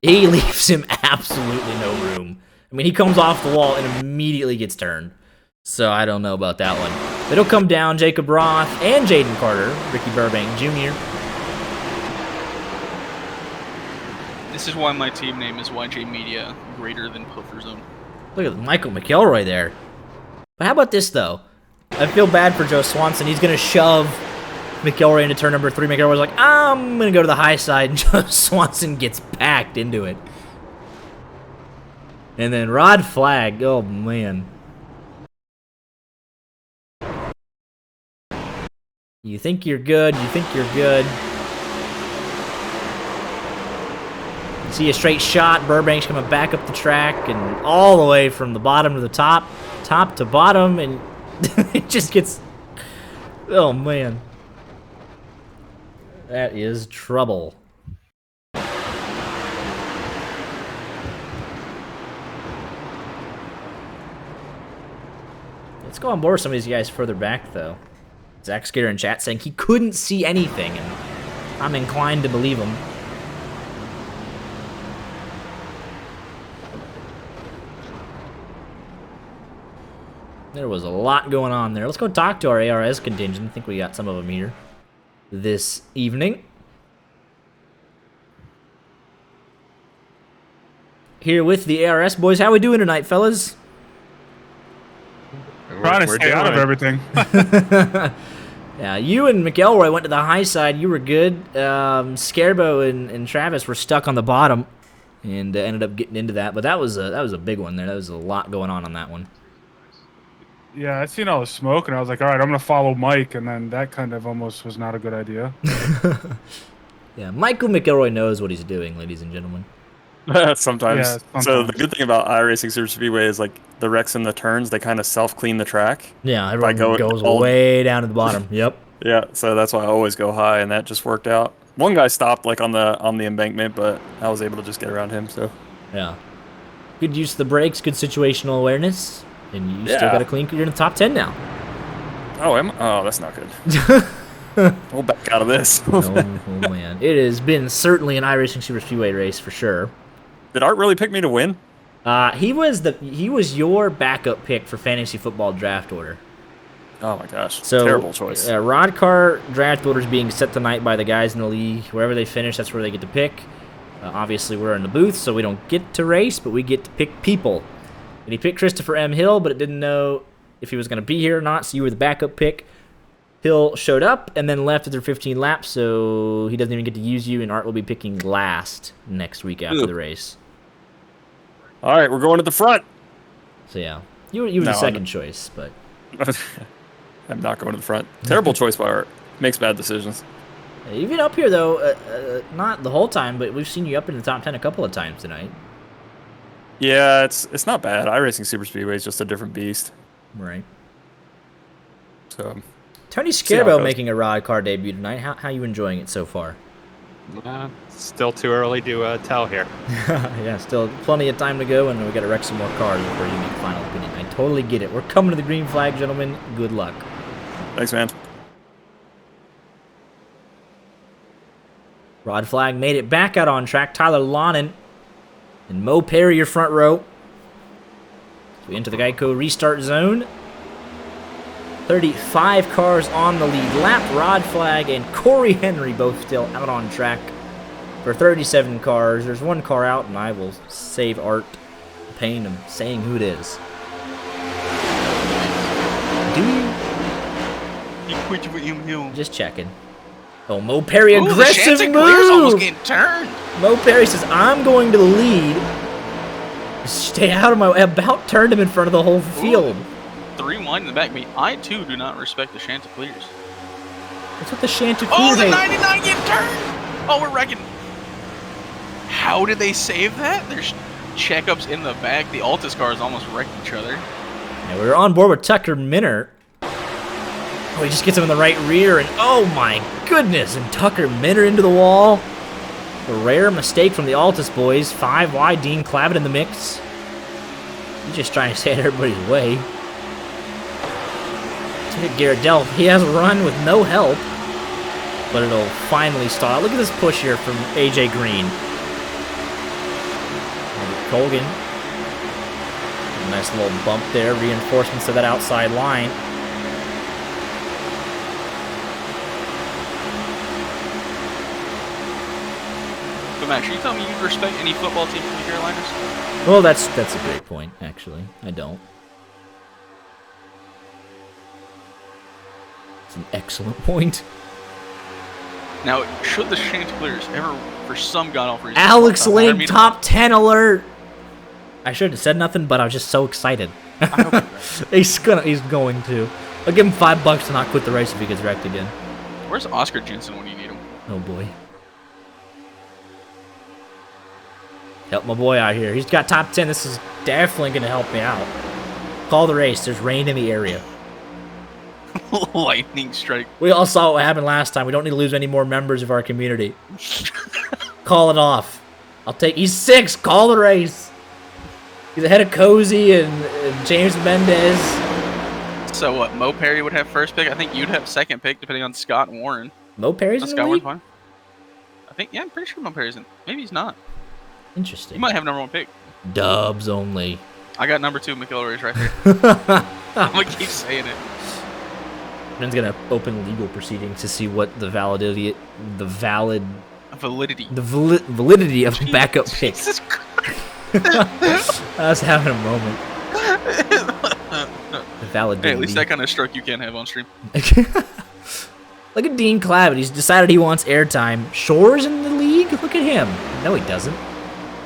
He leaves him absolutely no room. I mean, he comes off the wall and immediately gets turned. So I don't know about that one. But he'll come down, Jacob Roth and Jaden Carter, Ricky Burbank Jr. This is why my team name is YJ Media, greater than Puffer Zone. Look at Michael McElroy there. But how about this, though? I feel bad for Joe Swanson. He's going to shove McElroy into turn number 3. McElroy's like, I'm going to go to the high side, and Joe Swanson gets packed into it. And then Rod Flag, oh man. You think you're good, you think you're good. You see a straight shot, Burbank's coming back up the track, and all the way from the bottom to the top, top to bottom, and it just gets, oh man. That is trouble. Let's go on board with some of these guys further back, though. Zach Skater in chat saying he couldn't see anything, and I'm inclined to believe him. There was a lot going on there. Let's go talk to our ARS contingent. I think we got some of them here this evening. Here with the ARS boys. How we doing tonight, fellas? Trying to stay out of everything. Yeah, you and McElroy went to the high side. You were good. Scarbo and Travis were stuck on the bottom, and ended up getting into that. But that was a big one there. That was a lot going on that one. Yeah, I seen all the smoke, and I was like, all right, I'm going to follow Mike, and then that kind of almost was not a good idea. Yeah, Michael McElroy knows what he's doing, ladies and gentlemen. Sometimes. Yeah, sometimes. So the good thing about iRacing Superspeedway is like the wrecks and the turns, they kind of self-clean the track. Yeah, everyone goes way down to the bottom. Yep. Yeah, so that's why I always go high, and that just worked out. One guy stopped like on the embankment, but I was able to just get around him. So yeah, good use of the brakes, good situational awareness, and you still got a clean. You're in the top 10 now. Oh, that's not good. We'll back out of this. Oh man, it has been certainly an iRacing Superspeedway race for sure. Did Art really pick me to win? He was your backup pick for fantasy football draft order. Oh my gosh, So, terrible choice. RODDCAR draft order is being set tonight by the guys in the league. Wherever they finish, that's where they get to pick. Obviously, we're in the booth, so we don't get to race, but we get to pick people. And he picked Christopher M. Hill, but it didn't know if he was going to be here or not, so you were the backup pick. Hill showed up and then left after 15 laps, so he doesn't even get to use you, and Art will be picking last next week after the race. All right, we're going to the front. So, yeah. You were the second choice, but... I'm not going to the front. Terrible choice by Art. Makes bad decisions. You've been up here, though, not the whole time, but we've seen you up in the top 10 a couple of times tonight. Yeah, it's not bad. iRacing Superspeedway is just a different beast. Right. So, Tony see how it Scarbo goes. making a RODDCAR debut tonight. How you enjoying it so far? Still too early to tell here. Yeah, still plenty of time to go, and we got to wreck some more cars before you make a final opinion. I totally get it. We're coming to the green flag, gentlemen. Good luck. Thanks, man. Rod flag made it back out on track. Tyler Lonin and Mo Perry, your front row. So we enter the Geico restart zone. 35 cars on the lead lap. Rod flag and Corey Henry both still out on track for 37 cars. There's one car out, and I will save Art the pain of saying who it is. Do you? Just checking. Oh, Mo Perry, Ooh, the aggressive Chanticleer's almost move! getting turned. Mo Perry says, I'm going to the lead. Stay out of my way. About turned him in front of the whole field. 3-1 in the back. I, too, do not respect the Chanticleers. That's what the Chanticleer Oh, the hate. 99 getting turned! Oh, we're wrecking. How did they save that? There's checkups in the back. The Altus cars almost wrecked each other. Yeah, we were on board with Tucker Minner. Oh, he just gets him in the right rear, and oh my goodness! And Tucker Minner into the wall. A rare mistake from the Altus boys. 5 wide, Dean Clavitt in the mix. He's just trying to stay out of everybody's way. Look at Garrett Delph. He has a run with no help, but it'll finally stall. Look at this push here from AJ Green. Colgan. A nice little bump there. Reinforcements to that outside line. But Max, are you telling me you respect any football team from the Carolinas? Well, that's a great point, actually. I don't. It's an excellent point. Now, should the Chanticleers ever, for some god-awful reason... Alex I Lane, mean, top 10 alert! I should have said nothing, but I was just so excited. I hope He's going to. I'll give him $5 to not quit the race if he gets wrecked again. Where's Oscar Jensen when you need him? Oh boy. Help my boy out here. He's got top 10. This is definitely going to help me out. Call the race. There's rain in the area. Lightning strike. We all saw what happened last time. We don't need to lose any more members of our community. Call it off. He's 6. Call the race. He's ahead of Cozy and James Mendez. So what, Mo Perry would have first pick? I think you'd have second pick, depending on Scott and Warren. Mo Perry's in the Scott league? Warren's fine. I think, yeah, I'm pretty sure Mo Perry's in. Maybe he's not. Interesting. He might have number 1 pick. Dubs only. I got number 2 McElroy's right there. I'm gonna keep saying it. Ben's gonna open legal proceedings to see what the validity of the backup pick. Jesus Christ. I was having a moment. The validity. Hey, at least that kind of stroke you can't have on stream. Look at Dean Clavitt. He's decided he wants airtime. Shore's in the league? Look at him. No, he doesn't.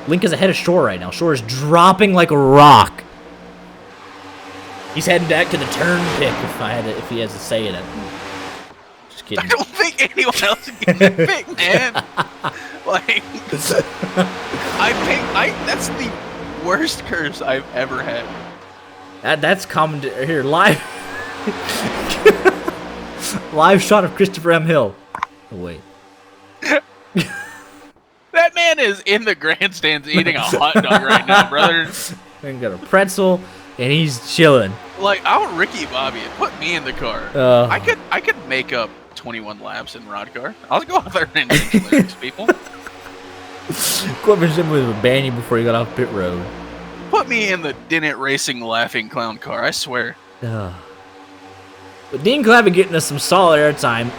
Link is ahead of Shore right now. Shore is dropping like a rock. He's heading back to the turn pick if he has a say in it. Just kidding. I don't think anyone else can get picked, man. Like, that's the worst curse I've ever had. That's common here. Live shot of Christopher M. Hill. Oh, wait. That man is in the grandstands eating a hot dog right now, brother. Then got a pretzel, and he's chilling. Like, I'll Ricky Bobby it. Put me in the car. I could make up 21 laps in RODDCAR. I'll go out there and eventually race people. Corbin Simmons would ban you before you got off pit road. Put me in the Didn't Racing laughing clown car, I swear. But Dean Clappy getting us some solid airtime.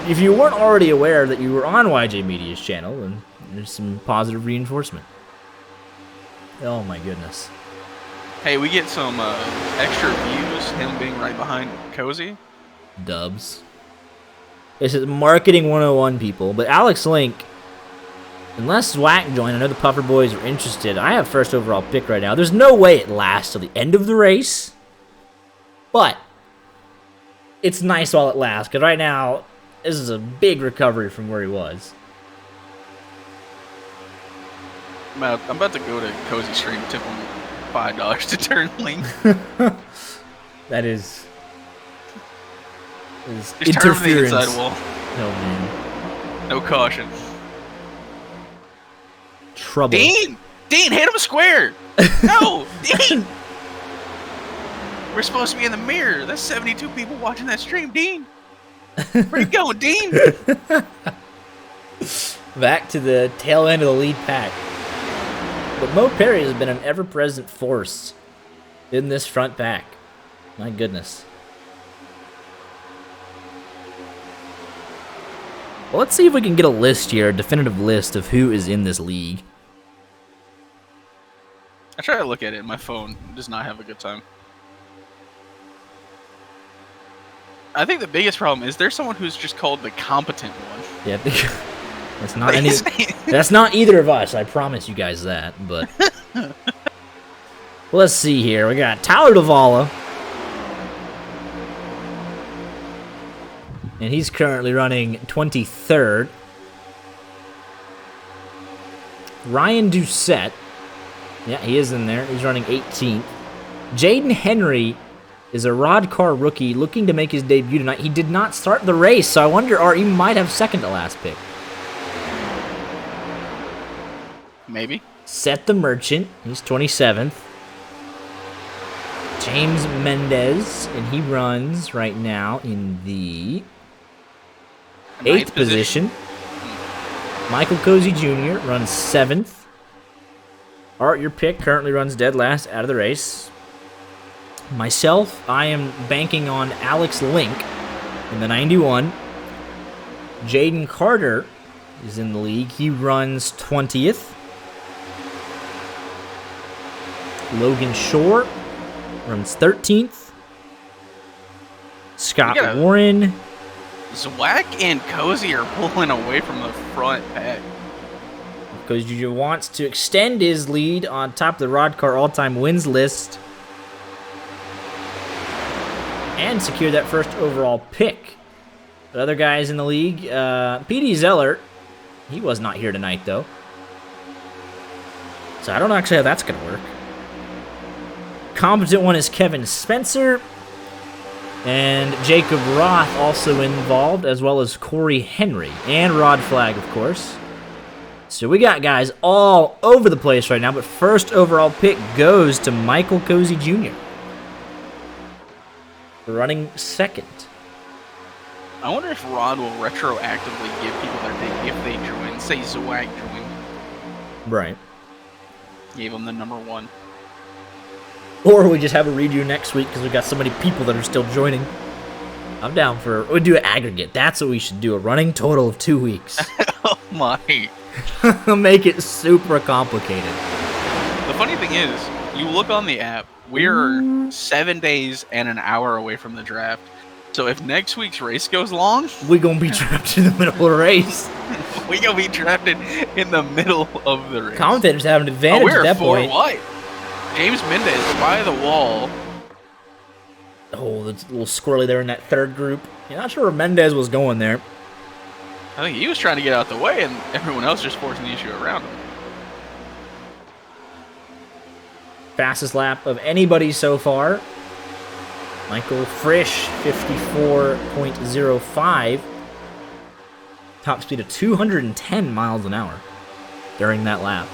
If you weren't already aware that you were on YJ Media's channel, then there's some positive reinforcement. Oh my goodness. Hey, we get some extra views, him being right behind Cozy. Dubs. This is marketing 101, people. But Alex Link, unless Zwack joined, I know the Puffer Boys are interested. I have first overall pick right now. There's no way it lasts till the end of the race. But it's nice while it lasts, because right now, this is a big recovery from where he was. I'm about to go to Cozy Stream, tip him $5 to turn link. That is Just interference. turn the inside wall. Oh man. No caution. Trouble. Dean, hit him square. No, Dean. We're supposed to be in the mirror. That's 72 people watching that stream, Dean. Where you going, Dean? Back to the tail end of the lead pack. But Mo Perry has been an ever-present force in this front pack. My goodness. Well, let's see if we can get a list here, a definitive list of who is in this league. I try to look at it. My phone does not have a good time. I think the biggest problem is there's someone who's just called the competent one. Yeah, that's not any. That's not either of us. I promise you guys that. But let's see here. We got Tyler Davala, and he's currently running 23rd. Ryan Doucette, yeah, he is in there. He's running 18th. Jaden Henry is a RODDCAR rookie looking to make his debut tonight. He did not start the race, so I wonder, he might have second to last pick. Maybe. Seth the Merchant, he's 27th. James Mendez, and he runs right now in the 8th position. Michael Cozy Jr. runs 7th. Art, your pick, currently runs dead last out of the race. Myself, I am banking on Alex Link in the 91. Jaden Carter is in the league. He runs 20th. Logan Shore runs 13th. Scott Warren. Zwack and Cozy are pulling away from the front pack. Because Juju wants to extend his lead on top of the RODDCAR all-time wins list and secure that first overall pick. The other guys in the league, P.D. Zeller, he was not here tonight, though. So I don't know actually how that's going to work. Competent one is Kevin Spencer. And Jacob Roth also involved, as well as Corey Henry. And Rod Flag, of course. So we got guys all over the place right now, but first overall pick goes to Michael Cozy Jr. running second. I wonder if Rod will retroactively give people their pick if they join. Say Zwack joined. Right. Gave them the number 1. Or we just have a redo next week because we got so many people that are still joining. I'm down for... We'll do an aggregate. That's what we should do. A running total of 2 weeks. Oh my. Make it super complicated. The funny thing is, you look on the app, we're 7 days and an hour away from the draft. So if next week's race goes long, we're going to be trapped in the middle of the race. We're going to be drafted in the middle of the race. Commentators have an advantage at that point. We're 4 wide. James Mendez by the wall. Oh, that's a little squirrely there in that third group. You're not sure where Mendez was going there. I think he was trying to get out the way, and everyone else just forcing the issue around him. Fastest lap of anybody so far. Michael Frisch, 54.05. Top speed of 210 miles an hour during that lap.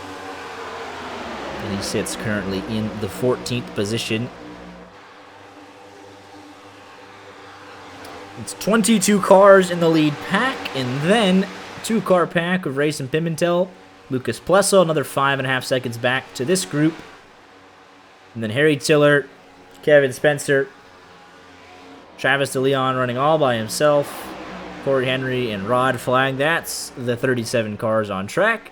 And he sits currently in the 14th position. It's 22 cars in the lead pack, and then 2-car pack of Racing Pimentel. Lucas Plesso, another 5.5 seconds back to this group. And then Harry Tiller, Kevin Spencer, Travis DeLeon running all by himself. Corey Henry and Rod Flag. That's the 37 cars on track.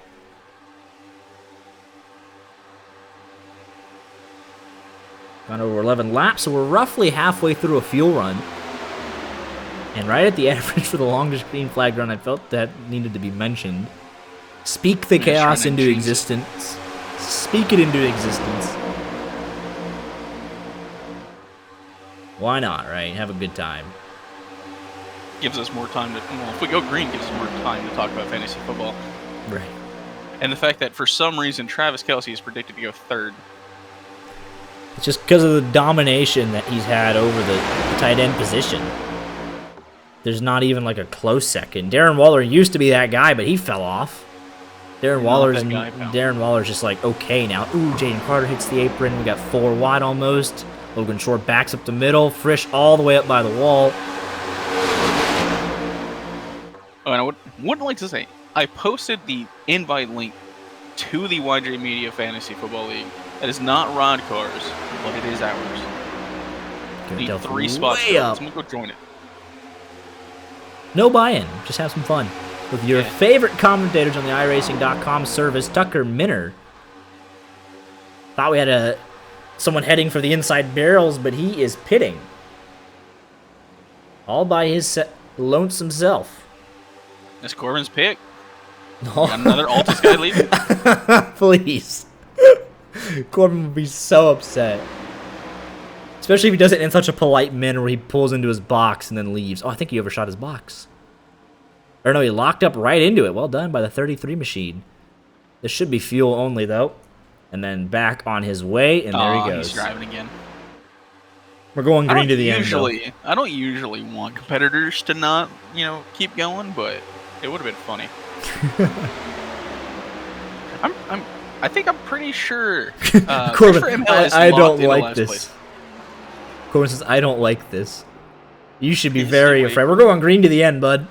Gone over 11 laps, so we're roughly halfway through a fuel run. And right at the average for the longest green flag run, I felt that needed to be mentioned. Speak the chaos into existence. Speak it into existence. Why not, right? Have a good time. Gives us more time to... Well, if we go green, gives us more time to talk about fantasy football. Right. And the fact that for some reason Travis Kelce is predicted to go third. It's just because of the domination that he's had over the tight end position. There's not even like a close second. Darren Waller used to be that guy, but he fell off. Darren Waller's just like okay now. Ooh, Jaden Carter hits the apron. We got 4 wide almost. Logan Short backs up the middle. Frisch all the way up by the wall. Oh, and I would like to say, I posted the invite link to the YJ Media Fantasy Football League. That is not RODDCAR's, but it is ours. Need 3 spots. So I'm gonna go join it. No buy-in. Just have some fun with your favorite commentators on the iRacing.com service. Tucker Minner. Thought we had someone heading for the inside barrels, but he is pitting. All by his lonesome self. That's Corbin's pick. Got another Altus guy leaving. Please. Corbin would be so upset. Especially if he does it in such a polite manner where he pulls into his box and then leaves. Oh, I think he overshot his box. Or no, he locked up right into it. Well done by the 33 machine. This should be fuel only, though. And then back on his way, and there he goes. He's driving again. We're going green to the end, though. I don't usually want competitors to not, keep going, but it would have been funny. I think I'm pretty sure. Corbin, I don't like this. Corbin says, I don't like this. You should be very afraid. We're going green to the end, bud.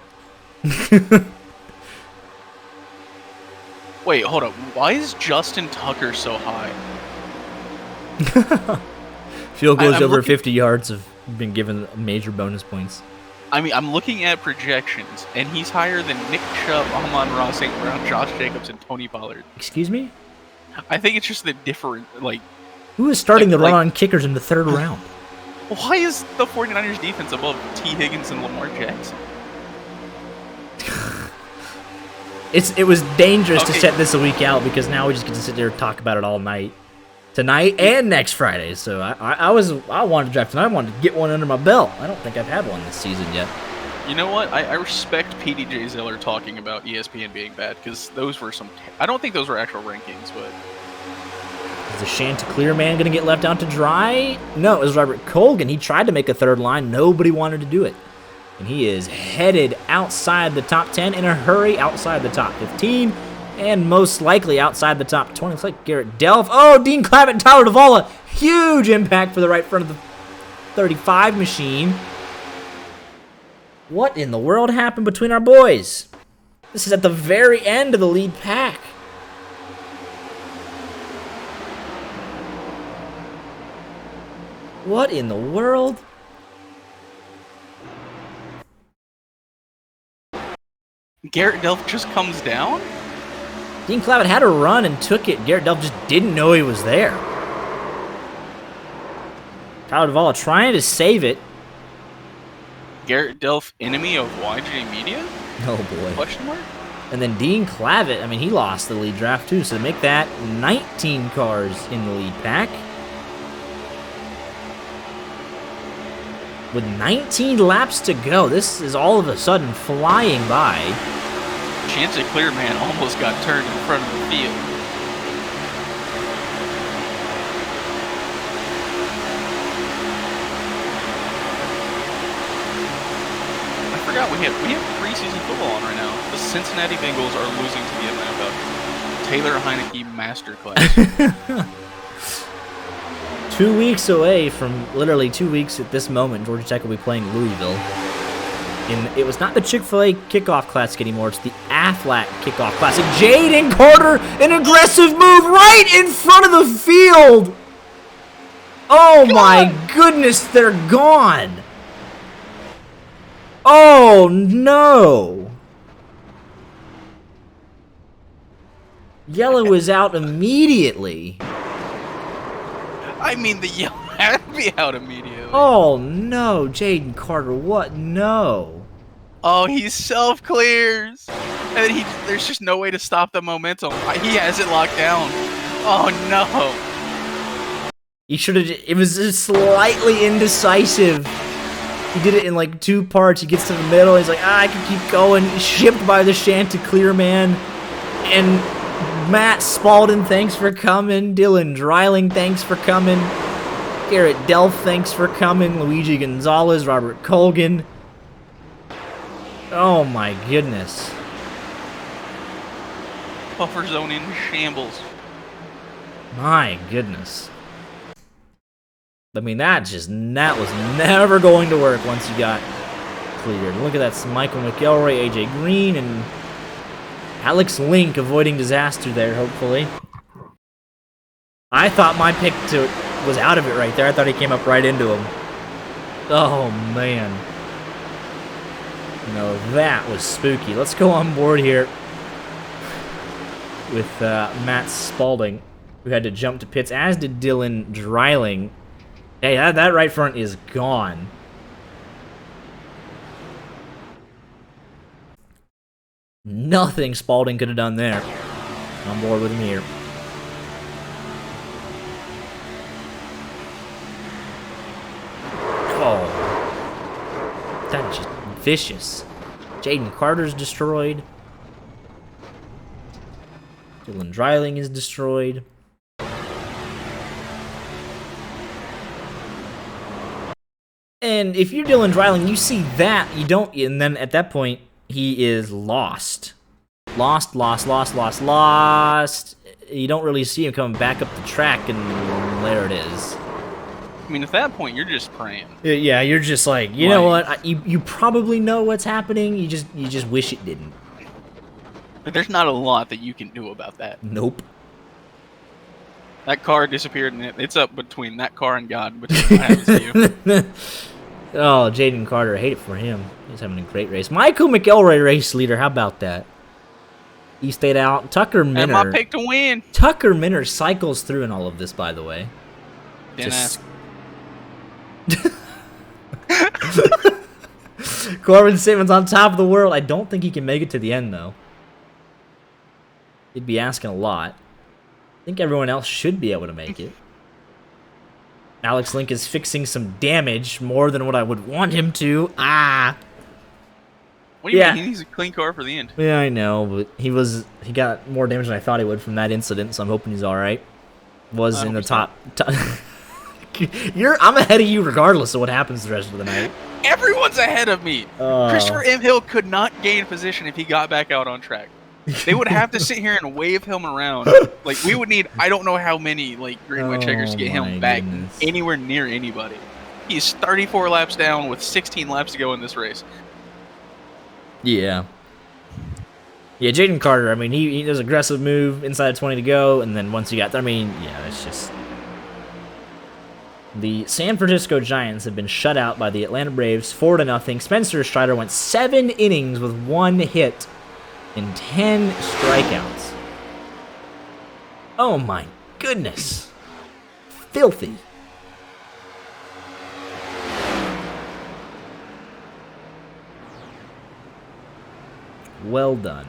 Wait, hold up. Why is Justin Tucker so high? Field goes over 50 yards have been given major bonus points. I mean, I'm looking at projections, and he's higher than Nick Chubb, Amon-Ra St. Brown, Josh Jacobs, and Tony Pollard. Excuse me? I think it's just the different, Who is starting the run on kickers in the 3rd round? Why is the 49ers defense above T. Higgins and Lamar Jackson? It was dangerous to set this a week out because now we just get to sit there and talk about it all night. Tonight and next Friday. So I wanted to draft tonight. I wanted to get one under my belt. I don't think I've had one this season yet. You know what? I respect PDJ Zeller talking about ESPN being bad because those were some... I don't think those were actual rankings, but... Is the Chanticleer man going to get left out to dry? No, it was Robert Colgan. He tried to make a 3rd line. Nobody wanted to do it. And he is headed outside the top 10 in a hurry, outside the top 15, and most likely outside the top 20. Looks like Garrett Delph. Oh, Dean Clavitt and Tyler Davola. Huge impact for the right front of the 35 machine. What in the world happened between our boys? This is at the very end of the lead pack. What in the world? Garrett Delph just comes down? Dean Clavitt had a run and took it. Garrett Delph just didn't know he was there. Tyler Davola trying to save it. Garrett Delph, enemy of YJ Media? Oh boy. Question mark? And then Dean Clavitt, I mean, he lost the lead draft too, so to make that 19 cars in the lead pack. With 19 laps to go, this is all of a sudden flying by. Chanticleer man almost got turned in front of the field. I forgot we have preseason football on right now. The Cincinnati Bengals are losing to the Atlanta Falcons. Taylor Heineke masterclass. 2 weeks away from, literally 2 weeks at this moment, Georgia Tech will be playing Louisville. It was not the Chick-fil-A Kickoff Classic anymore. It's the Aflac Kickoff Classic. Jaden Carter, an aggressive move right in front of the field. Oh my goodness, they're gone. Oh no. Yellow is out immediately. I mean, the yellow had to be out immediately. Oh no, Jaden Carter, what? No. Oh, he self-clears. And then there's just no way to stop the momentum. He has it locked down. Oh no. He should have. It was just slightly indecisive. He did it in like 2 parts. He gets to the middle. He's like, I can keep going. Shipped by the Chanticleer man. And Matt Spalding, thanks for coming. Dylan Dreiling, thanks for coming. Garrett Delph, thanks for coming. Luigi Gonzalez, Robert Colgan. Oh my goodness. Buffer zone in shambles. My goodness. I mean, that was never going to work once you got cleared. Look at that. It's Michael McElroy, AJ Green, and Alex Link avoiding disaster there, hopefully. I thought my pick was out of it right there. I thought he came up right into him. Oh, man. No, that was spooky. Let's go on board here with Matt Spalding, who had to jump to pits, as did Dylan Dreiling. Hey, that right front is gone. Nothing Spalding could have done there. On board with him here. Oh. That's just vicious. Jaden Carter's destroyed. Dylan Dreiling is destroyed. And if you're Dylan Dreiling, you see that, you don't, and then at that point, he is lost. Lost. You don't really see him coming back up the track, and there it is. I mean, at that point, you're just praying. Yeah, you're just like, you know what? You probably know what's happening. You just wish it didn't. But there's not a lot that you can do about that. Nope. That car disappeared, and it's up between that car and God. Between what happens to you. Oh, Jaden Carter, I hate it for him. He's having a great race. Michael McElroy, race leader. How about that? He stayed out. Tucker Minner. And my pick to win. Tucker Minner cycles through in all of this, by the way. Just... Corbin Simmons on top of the world. I don't think he can make it to the end, though. He'd be asking a lot. I think everyone else should be able to make it. Alex Link is fixing some damage, more than what I would want him to. Ah! What do you mean? He needs a clean car for the end. Yeah, I know, but he got more damage than I thought he would from that incident, so I'm hoping he's alright. Was in the top I'm ahead of you regardless of what happens the rest of the night. Everyone's ahead of me. Christopher M. Hill could not gain position if he got back out on track. They would have to sit here and wave him around. Like, we would need, I don't know how many, like, Greenway checkers to get him back anywhere near anybody. He's 34 laps down with 16 laps to go in this race. Yeah. Yeah, Jaden Carter, I mean, he does an aggressive move, inside of 20 to go, and then once he got there, I mean, yeah, it's just... The San Francisco Giants have been shut out by the Atlanta Braves 4-0. Spencer Strider went 7 innings with 1 hit and 10 strikeouts. Oh my goodness. Filthy. Well done.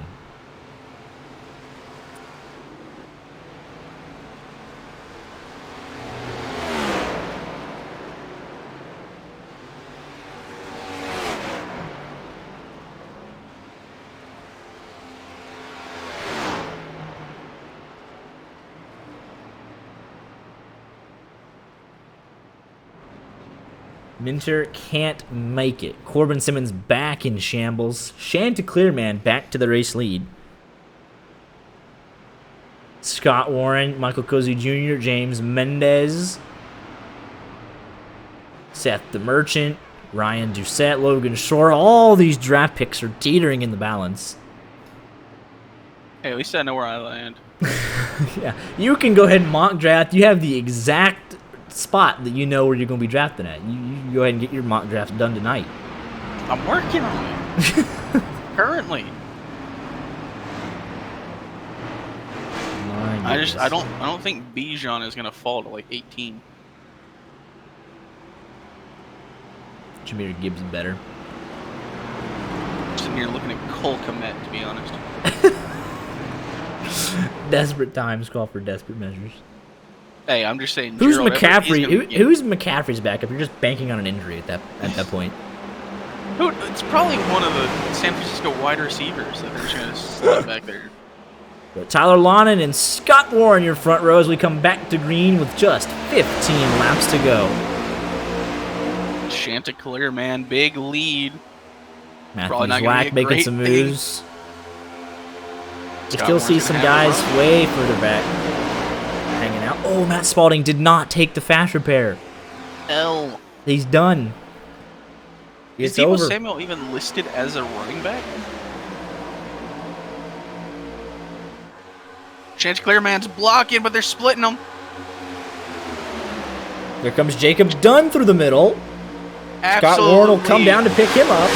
Minter can't make it. Corbin Simmons back in shambles. Chanticleer man back to the race lead. Scott Warren, Michael Cozy Jr., James Mendez, Seth the Merchant, Ryan Doucette, Logan Shore, all these draft picks are teetering in the balance. Hey, at least I know where I land. Yeah, you can go ahead and mock draft. You have the exact spot that you know where you're going to be drafted at. You can go ahead and get your mock draft done tonight. I'm working on it. Currently. I don't think Bijan is gonna fall to like 18. Jameer Gibbs better. Sitting here looking at Cole Kmet, to be honest. Desperate times call for desperate measures. Hey, I'm just saying. Who's Gerald McCaffrey? Who's McCaffrey's backup? You're just banking on an injury at that point. It's probably one of the San Francisco wide receivers that they're just gonna slot back there. But Tyler Lonan and Scott Warren, your front row, as we come back to green with just 15 laps to go. Chanticleer, man, big lead. Matthews Whack making some moves. You still see some guys way further back hanging out. Oh, Matt Spalding did not take the fast repair. L. He's done. Is Deebo Samuel even listed as a running back? Chanticleer man's blocking, but they're splitting them. There comes Jacob Dunn through the middle. Absolutely. Scott Warren will come down to pick him up.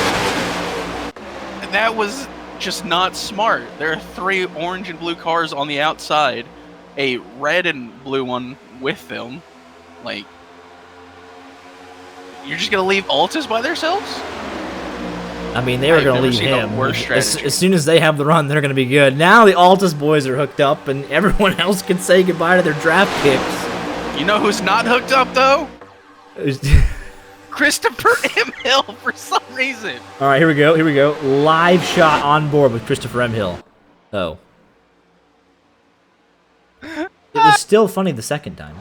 That was just not smart. There are 3 orange and blue cars on the outside, a red and blue one with them. Like, you're just gonna leave Altus by themselves? I mean, they were going to leave him. As soon as they have the run, they're going to be good. Now the Altus boys are hooked up, and everyone else can say goodbye to their draft picks. You know who's not hooked up, though? Christopher M. Hill, for some reason. All right, here we go. Live shot on board with Christopher M. Hill. Oh. It was still funny the second time.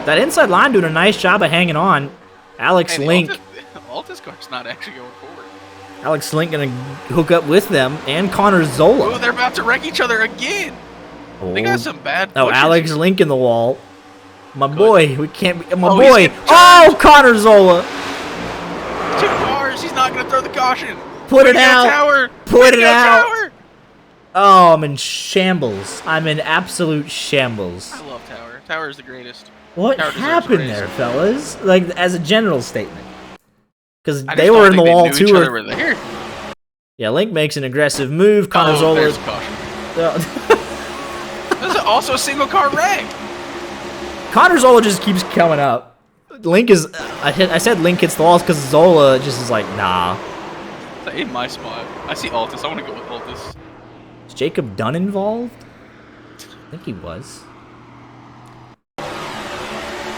That inside line doing a nice job of hanging on. Alex Link. Altus car's not actually going forward. Alex Link gonna hook up with them, and Connor Zola. Oh, they're about to wreck each other again. Oh. They got some bad. Oh, Alex Link in the wall. My boy, we can't be. My boy. Oh, Connor Zola. 2 cars. He's not gonna throw the caution. Put it out. Tower. Put it out. Tower. Oh, I'm in shambles. I'm in absolute shambles. I love Tower. Tower is the greatest. What happened there, fellas? Like, as a general statement. Because they were in the wall, too. Yeah, Link makes an aggressive move. Connor Zola. There's a caution. This is also a single car wreck. Connor Zola just keeps coming up. Link is... I said Link hits the walls because Zola just is like, nah. In my spot. I see Altus. I want to go with Altus. Is Jacob Dunn involved? I think he was.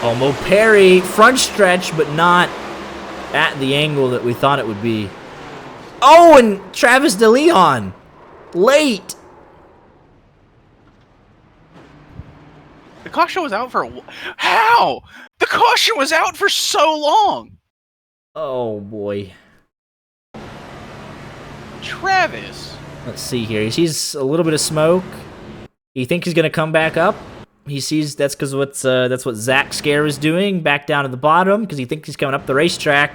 Oh, Mo Perry, front stretch, but not at the angle that we thought it would be. Oh, and Travis DeLeon, late. The caution was out for how? The caution was out for so long. Oh boy. Travis. Let's see here. He sees a little bit of smoke. He thinks he's gonna come back up. He sees that's what Zach Scare is doing, back down to the bottom, because he thinks he's coming up the racetrack,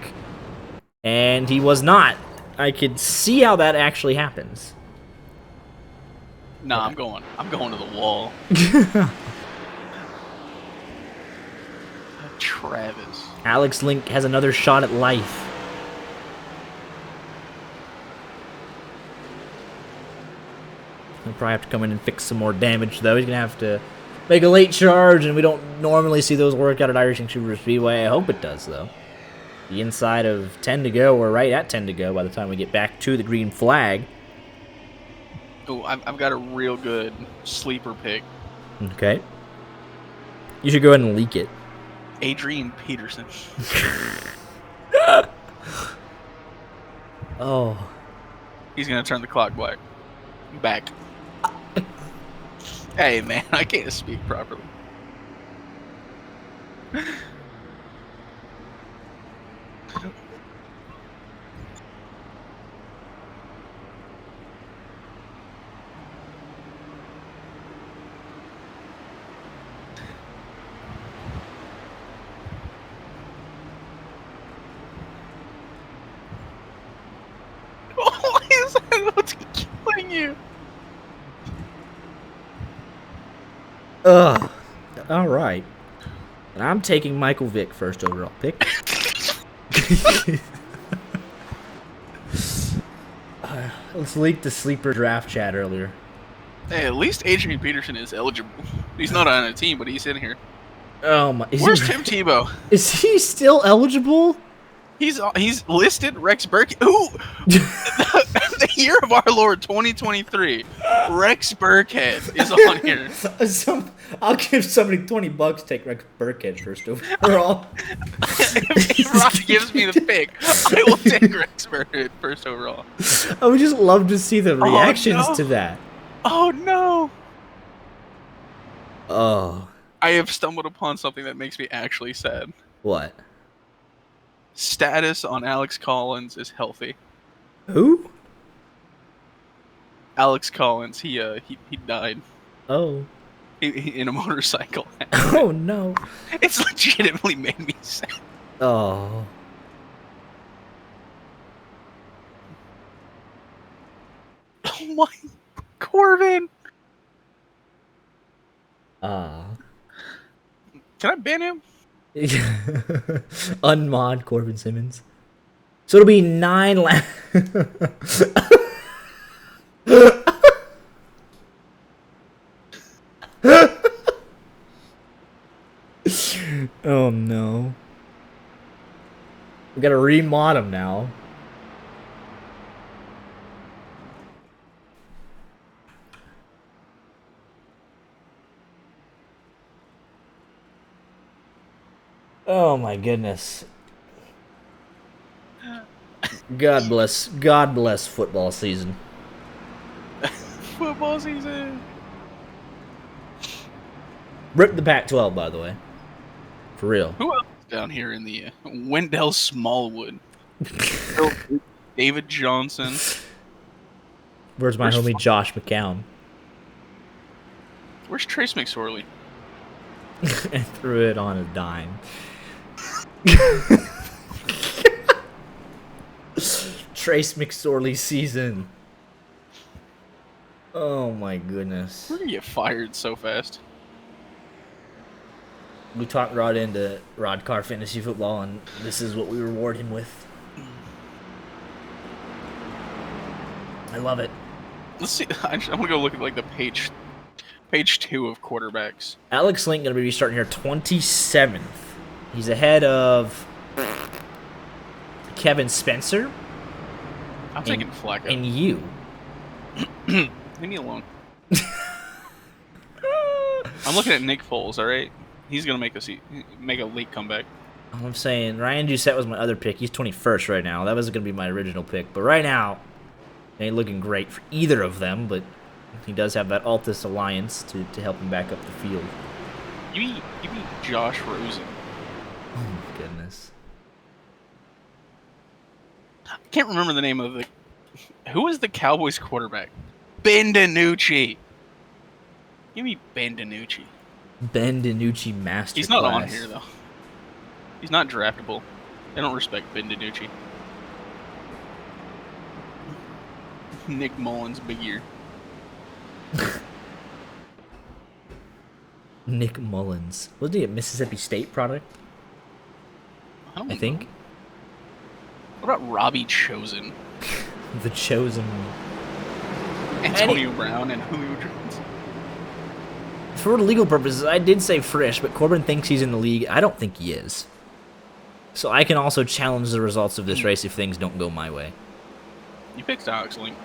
and he was not. I could see how that actually happens. Nah, I'm going to the wall. Travis. Alex Link has another shot at life. He'll probably have to come in and fix some more damage, though. He's going to have to make a late charge, and we don't normally see those work out at iRacing Superspeedway. I hope it does, though. The inside of 10 to go, or right at 10 to go by the time we get back to the green flag. Oh, I've got a real good sleeper pick. Okay. You should go ahead and leak it. Adrian Peterson. Oh. He's going to turn the clock back. Hey, man, I can't speak properly. you. Ugh. All right. And I'm taking Michael Vick first overall pick. Let's leak the sleeper draft chat earlier. Hey, at least Adrian Peterson is eligible. He's not on a team, but he's in here. Oh my! Where's Tim Tebow? Is he still eligible? He's listed. Rex Burkhead. Ooh, the year of our Lord 2023. Rex Burkhead is on here. I'll give somebody $20 to take Rex Burkhead first overall. If Rock gives me the pick, I will take Rex Burkhead first overall. I would just love to see the reactions to that. Oh no! Oh. I have stumbled upon something that makes me actually sad. What? Status on Alex Collins is healthy. Who? Alex Collins. He died. Oh. In a motorcycle accident. Oh no. It's legitimately made me sad. Oh. Oh my, Corbin. Can I ban him? Unmod Corbin Simmons. So it'll be 9 Oh no. We gotta remod him now. Oh my goodness. God bless football season. Football season. Rip the Pac-12, by the way. For real. Who else is down here in the Wendell Smallwood? David Johnson. Where's my homie Josh McCown? Where's Trace McSorley? And threw it on a dime. Trace McSorley season. Oh my goodness. We're gonna get fired so fast. We talked Rod into RODDCAR fantasy football, and this is what we reward him with. I love it. Let's see. I'm gonna go look at like the page 2 of quarterbacks. Alex Link gonna be starting here 27th. He's ahead of Kevin Spencer. I'm taking Flacco. And you. Leave me alone. I'm looking at Nick Foles. All right, he's gonna make a late comeback. All I'm saying, Ryan Doucette was my other pick. He's 21st right now. That was gonna be my original pick, but right now, ain't looking great for either of them. But he does have that Altus alliance to help him back up the field. You mean Josh Rosen? Oh my goodness. I can't remember the name of the. Who is the Cowboys quarterback? Ben DiNucci. Give me Ben DiNucci. Ben DiNucci masterclass. He's not on here though. He's not draftable. They don't respect Ben DiNucci. Nick Mullins, big year. Nick Mullins. Wasn't he a Mississippi State product? I think. What about Robbie Chosen? The Chosen. Antonio Brown and Julio Jones. For legal purposes, I did say Frisch, but Corbin thinks he's in the league. I don't think he is. So I can also challenge the results of this race if things don't go my way. You picked Alex Link.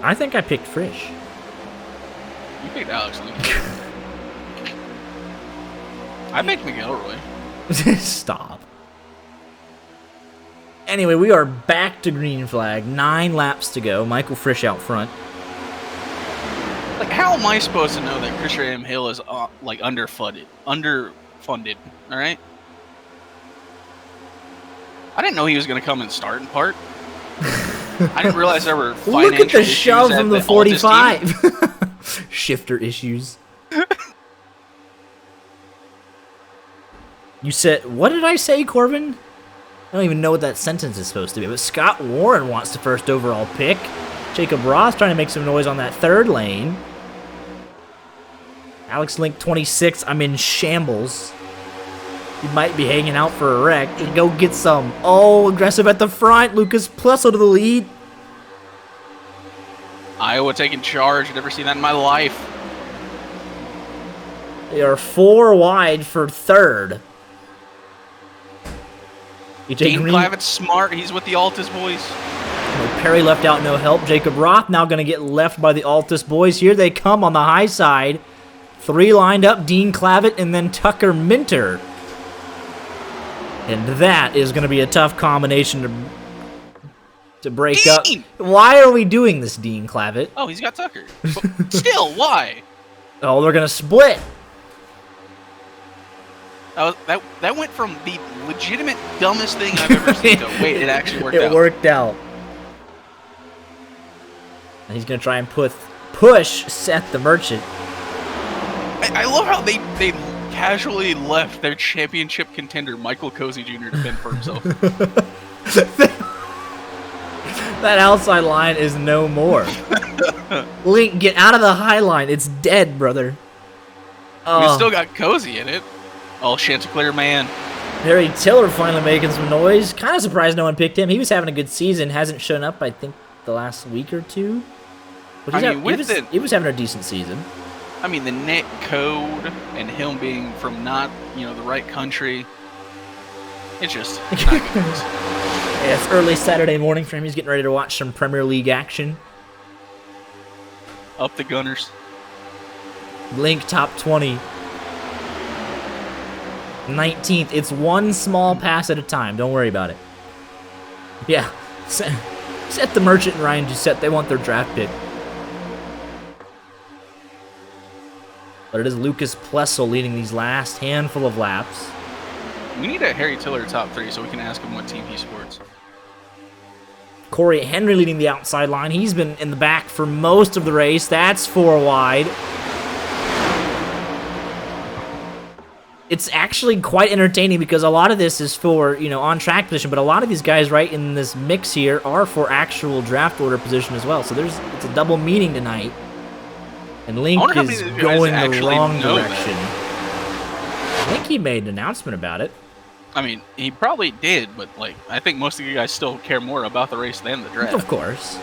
I think I picked Frisch. You picked Alex Link. I picked McElroy. Stop. Anyway, we are back to green flag. 9 laps to go. Michael Frisch out front. Like, how am I supposed to know that Christian Hill is like underfunded? All right. I didn't know he was going to come and start in part. I didn't realize there were financial Look at the issues shove at from the Altus 45. Shifter issues. You said, what did I say, Corbin? I don't even know what that sentence is supposed to be, but Scott Warren wants the first overall pick. Jacob Ross trying to make some noise on that third lane. Alex Link 26, I'm in shambles. He might be hanging out for a wreck. Go get some. Oh, aggressive at the front. Lucas Plesso to the lead. Iowa taking charge. Never seen that in my life. They are 4 wide for third. Dean Clavett's smart. He's with the Altus boys. Perry left out, no help. Jacob Roth now going to get left by the Altus boys. Here they come on the high side. 3 lined up, Dean Clavett and then Tucker Minter. And that is going to be a tough combination to break Dean! up. Why are we doing this, Dean Clavett? Oh, he's got Tucker. But still, why? Oh, they're going to split. That went from the legitimate dumbest thing I've ever seen to, wait, it actually worked out. It worked out. And he's going to try and push Seth the Merchant. I love how they casually left their championship contender, Michael Cozy Jr., to fend for himself. That outside line is no more. Link, get out of the high line. It's dead, brother. We still got Cozy in it. Oh, Chanticleer man. Harry Tiller finally making some noise. Kind of surprised no one picked him. He was having a good season. Hasn't shown up, I think, the last week or two. But he was having a decent season. I mean, the net code and him being from not, the right country. It's just not good news. Yeah, it's early Saturday morning for him. He's getting ready to watch some Premier League action. Up the Gunners. Link top 20. 19th. It's one small pass at a time. Don't worry about it. Yeah. Set the Merchant and Ryan Doucette. They want their draft pick. But it is Lucas Plessel leading these last handful of laps. We need a Harry Tiller top 3 so we can ask him what team he supports. Corey Henry leading the outside line. He's been in the back for most of the race. That's 4 wide. It's actually quite entertaining because a lot of this is for, on-track position, but a lot of these guys right in this mix here are for actual draft order position as well. So it's a double meaning tonight. And Link is going the wrong direction. I think he made an announcement about it. I mean, he probably did, but I think most of you guys still care more about the race than the draft. Of course.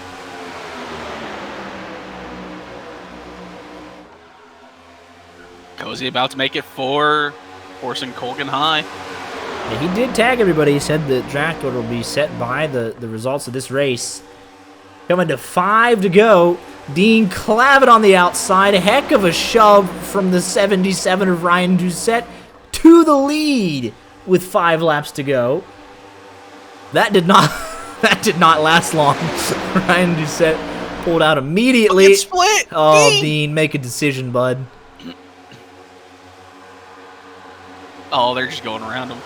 Cozy about to make it 4, forcing Colgan high. Yeah, he did tag everybody. He said the draft order will be set by the results of this race. Coming to 5 to go. Dean Clavett on the outside. A heck of a shove from the 77 of Ryan Doucette to the lead with 5 laps to go. That did not last long. Ryan Doucette pulled out immediately. Split. Oh, Dean, make a decision, bud. Oh, they're just going around him.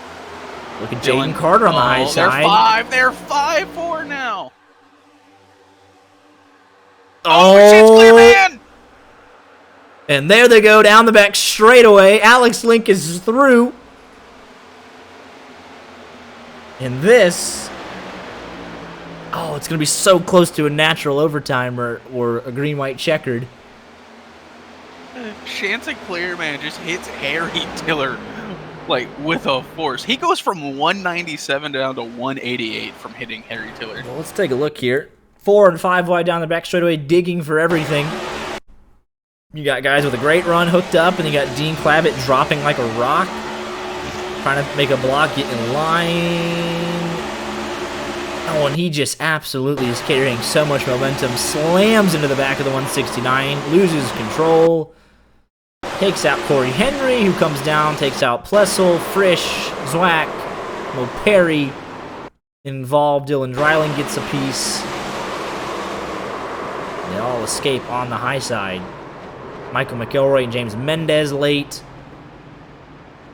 Look at Jaden Carter on the high side. They're 5-4 now. Oh, man. And there they go down the back straightaway. Alex Link is through. And this, it's going to be so close to a natural overtime or a green-white checkered. Chanticleer, man, just hits Harry Tiller with a force. He goes from 197 down to 188 from hitting Harry Tiller. Well, let's take a look here. 4 and 5 wide down the back straightaway, digging for everything. You got guys with a great run hooked up, and you got Dean Clavett dropping like a rock. Trying to make a block, get in line. Oh, and he just absolutely is carrying so much momentum. Slams into the back of the 169, loses control. Takes out Corey Henry, who comes down, takes out Plessel, Frisch, Zwack, Mo Perry. Involved, Dylan Dreiling gets a piece. They all escape on the high side. Michael McElroy and James Mendez late.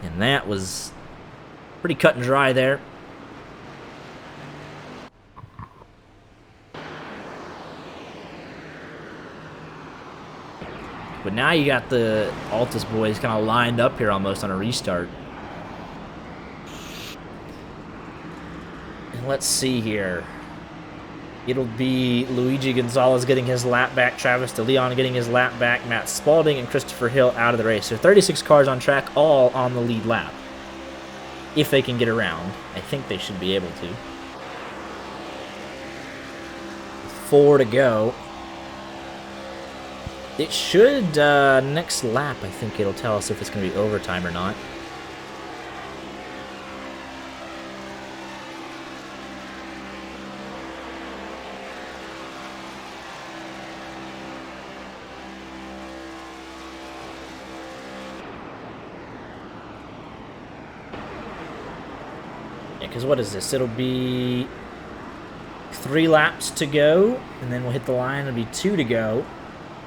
And that was pretty cut and dry there. But now you got the Altus boys kind of lined up here almost on a restart. And let's see here. It'll be Luigi Gonzalez getting his lap back, Travis DeLeon getting his lap back, Matt Spalding and Christopher Hill out of the race. So 36 cars on track, all on the lead lap. If they can get around. I think they should be able to. 4 to go. It should, next lap, I think it'll tell us if it's going to be overtime or not. Because what is this? It'll be 3 laps to go, and then we'll hit the line. It'll be 2 to go.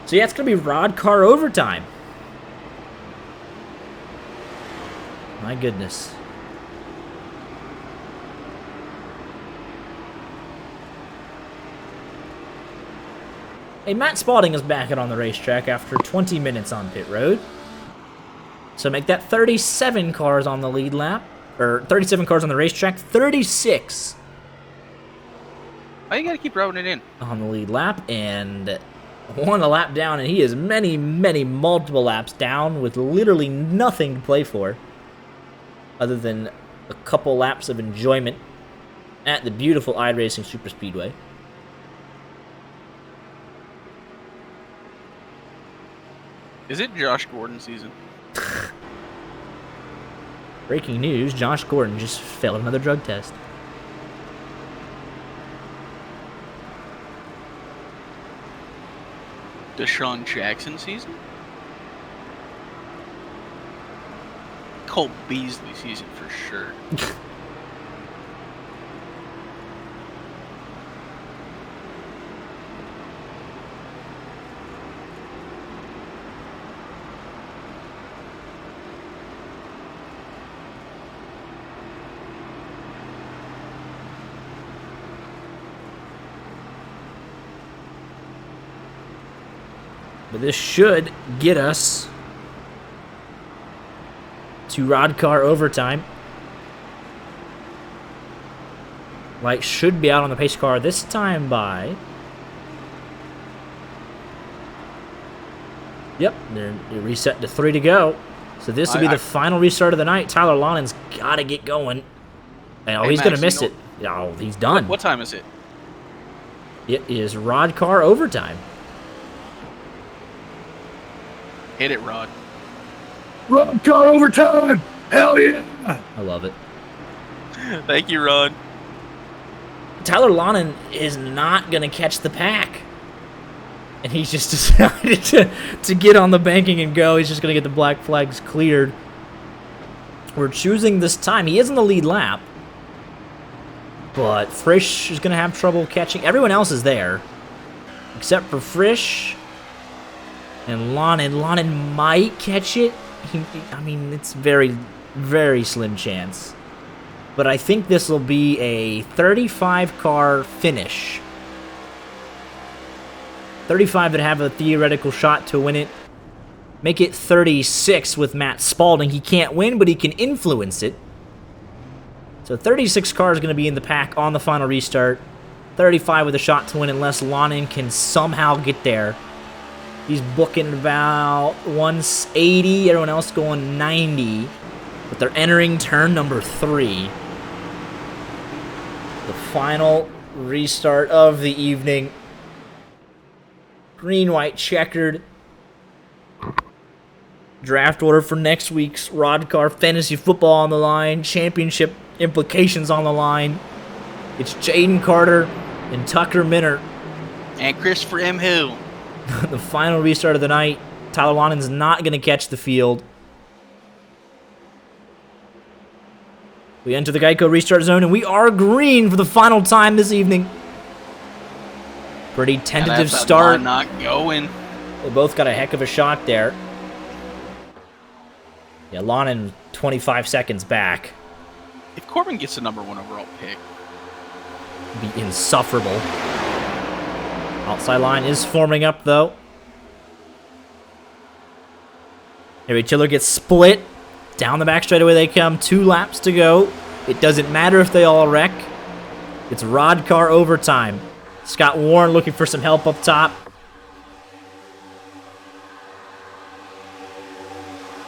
So yeah, it's going to be RODDCAR overtime. My goodness. Hey, Matt Spalding is back out on the racetrack after 20 minutes on pit road. So make that 37 cars on the lead lap. Or 37 cars on the racetrack, 36 Why you gotta keep rubbing it in? on the lead lap, and 1 a lap down, and he is multiple laps down with literally nothing to play for other than a couple laps of enjoyment at the beautiful iRacing Superspeedway. Is it Josh Gordon season? Breaking news, Josh Gordon just failed another drug test. Deshaun Jackson season? Cole Beasley season for sure. But this should get us to RODDCAR overtime. Light should be out on the pace car this time by... Yep, they're reset to 3 to go. So this will be the final restart of the night. Tyler Lonin's got to get going. Oh, Hey, he's going to miss Max, it. Oh, he's done. What time is it? It is RODDCAR overtime. Hit it, Rod. RODDCAR overtime! Hell yeah! I love it. Thank you, Rod. Tyler Lonin is not going to catch the pack. And he's just decided to get on the banking and go. He's just going to get the black flags cleared. We're choosing this time. He is in the lead lap. But Frisch is going to have trouble catching. Everyone else is there. Except for Frisch. And Lonin. Lonin might catch it. I mean, it's very, very slim chance. But I think this will be a 35-car finish. 35 that have a theoretical shot to win it. Make it 36 with Matt Spalding. He can't win, but he can influence it. So 36 cars going to be in the pack on the final restart. 35 with a shot to win unless Lonin can somehow get there. He's booking about 180. Everyone else going 90. But they're entering turn number 3. The final restart of the evening. Green, white, checkered. Draft order for next week's RODDCAR fantasy football on the line. Championship implications on the line. It's Jaden Carter and Tucker Minner. And Christopher M. Hill. The final restart of the night. Tyler Lonin's not going to catch the field. We enter the Geico restart zone, and we are green for the final time this evening. Pretty tentative start. Not going. They both got a heck of a shot there. Yeah, Lonin 25 seconds back. If Corbin gets the #1 overall pick, It'd be insufferable. Outside line is forming up, though. Harry Chiller gets split. Down the back straightaway they come. 2 laps to go. It doesn't matter if they all wreck. It's RODDCAR overtime. Scott Warren looking for some help up top.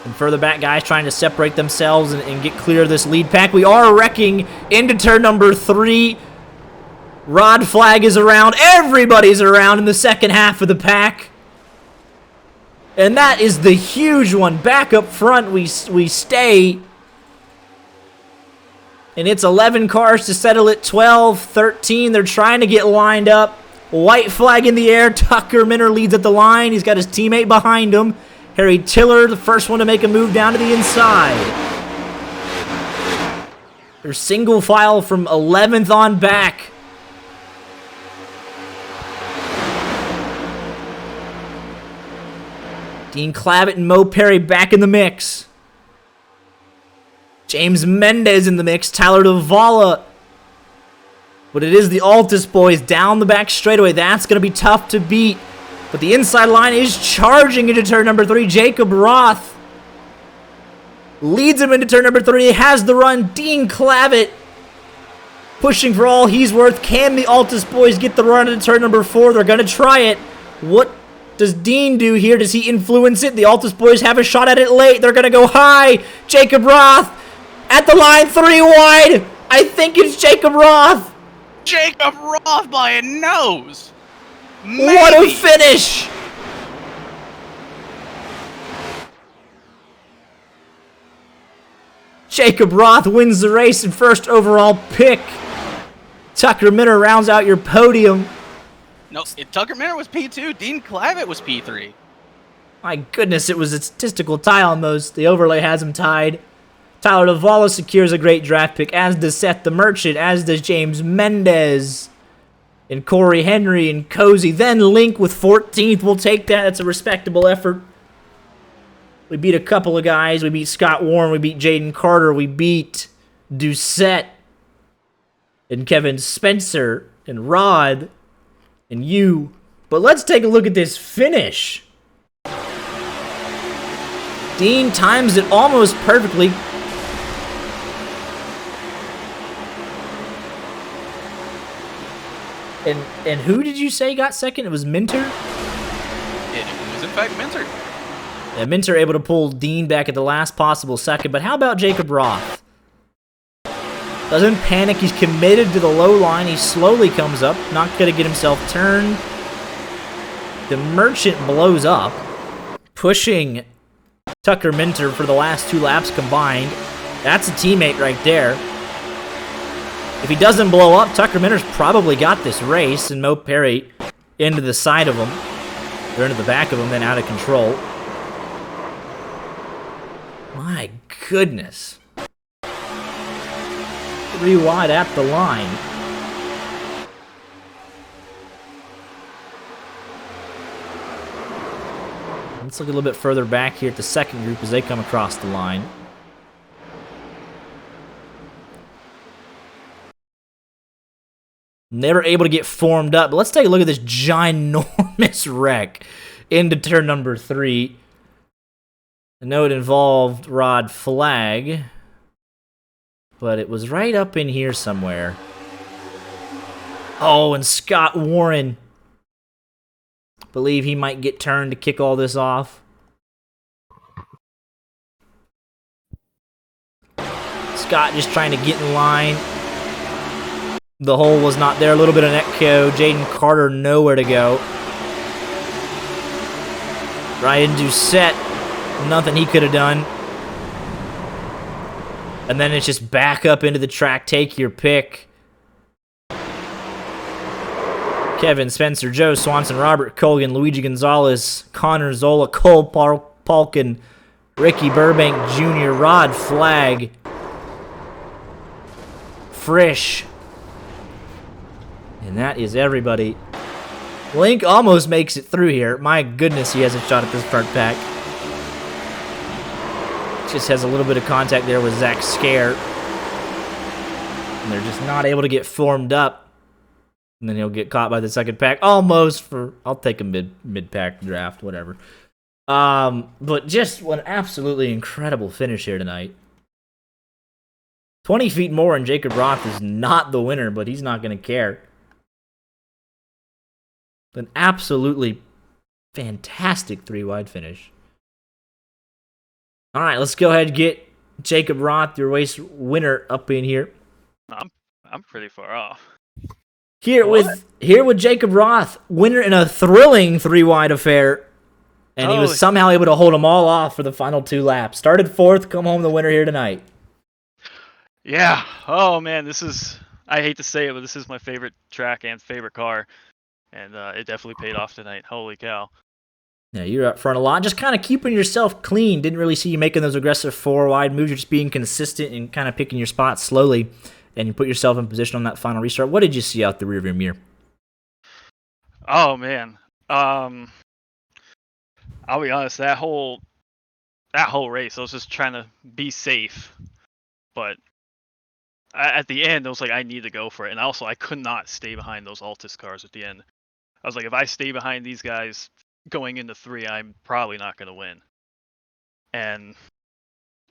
And further back, guys trying to separate themselves and get clear of this lead pack. We are wrecking into turn number 3. Rod flag is around. Everybody's around in the second half of the pack. And that is the huge one. Back up front, we stay. And it's 11 cars to settle it. 12, 13. They're trying to get lined up. White flag in the air. Tucker Minter leads at the line. He's got his teammate behind him. Harry Tiller, the first one to make a move down to the inside. They're single file from 11th on back. Dean Clavitt and Mo Perry back in the mix. James Mendez in the mix. Tyler Davala. But it is the Altus boys down the back straightaway. That's going to be tough to beat. But the inside line is charging into turn number 3. Jacob Roth leads him into turn number 3. He has the run. Dean Clavitt pushing for all he's worth. Can the Altus boys get the run into turn number 4? They're going to try it. What does Dean do here? Does he influence it? The Altus boys have a shot at it late. They're going to go high. Jacob Roth at the line, 3 wide. I think it's Jacob Roth. Jacob Roth by a nose. Maybe. What a finish! Jacob Roth wins the race in first overall pick. Tucker Minter rounds out your podium. No, Tucker Minter was P2. Dean Clavitt was P3. My goodness, it was a statistical tie almost. The overlay has him tied. Tyler Davala secures a great draft pick, as does Seth the Merchant, as does James Mendez. And Corey Henry and Cozy. Then Link with 14th. We'll take that. That's a respectable effort. We beat a couple of guys. We beat Scott Warren. We beat Jaden Carter. We beat Doucette and Kevin Spencer and Rod and you. But let's take a look at this finish. Dean times it almost perfectly. And who did you say got second? It was Minter? It was, in fact, Minter. Yeah, Minter able to pull Dean back at the last possible second. But how about Jacob Roth? Doesn't panic. He's committed to the low line. He slowly comes up. Not going to get himself turned. The Merchant blows up, pushing Tucker Minter for the last 2 laps combined. That's a teammate right there. If he doesn't blow up, Tucker Minter's probably got this race, and Mo Perry into the side of him, or into the back of him, then out of control. My goodness. 3 wide at the line. Let's look a little bit further back here at the second group as they come across the line. Never able to get formed up. But let's take a look at this ginormous wreck into turn number 3. I know it involved Rod Flag, but it was right up in here somewhere. Oh, and Scott Warren. Believe he might get turned to kick all this off. Scott just trying to get in line. The hole was not there. A little bit of netco. Jaden Carter nowhere to go. Ryan Doucette, nothing he could have done. And then it's just back up into the track. Take your pick. Kevin Spencer, Joe Swanson, Robert Colgan, Luigi Gonzalez, Connor Zola, Cole Palkin, Ricky Burbank Jr., Rod Flag, Frisch. And that is everybody. Link almost makes it through here. My goodness, he has a shot at this front pack. Just has a little bit of contact there with Zach Scare. And they're just not able to get formed up. And then he'll get caught by the second pack. Almost for... I'll take a mid-pack draft, whatever. But just an absolutely incredible finish here tonight. 20 feet more and Jacob Roth is not the winner, but he's not going to care. An absolutely fantastic 3-wide finish. All right, let's go ahead and get Jacob Roth, your race winner, up in here. I'm pretty far off. Here with Jacob Roth, winner in a thrilling 3-wide affair. And he was somehow able to hold them all off for the final 2 laps. Started 4th, come home the winner here tonight. Yeah. Oh, man, this is, I hate to say it, but this is my favorite track and favorite car. And it definitely paid off tonight. Holy cow. Yeah, you're up front a lot. Just kind of keeping yourself clean. Didn't really see you making those aggressive 4-wide moves. You're just being consistent and kind of picking your spots slowly. And you put yourself in position on that final restart. What did you see out the rearview mirror? Oh, man. I'll be honest, that whole race, I was just trying to be safe, but at the end, I was like, I need to go for it, and also I could not stay behind those Altis cars at the end. I was like, if I stay behind these guys going into 3, I'm probably not going to win, and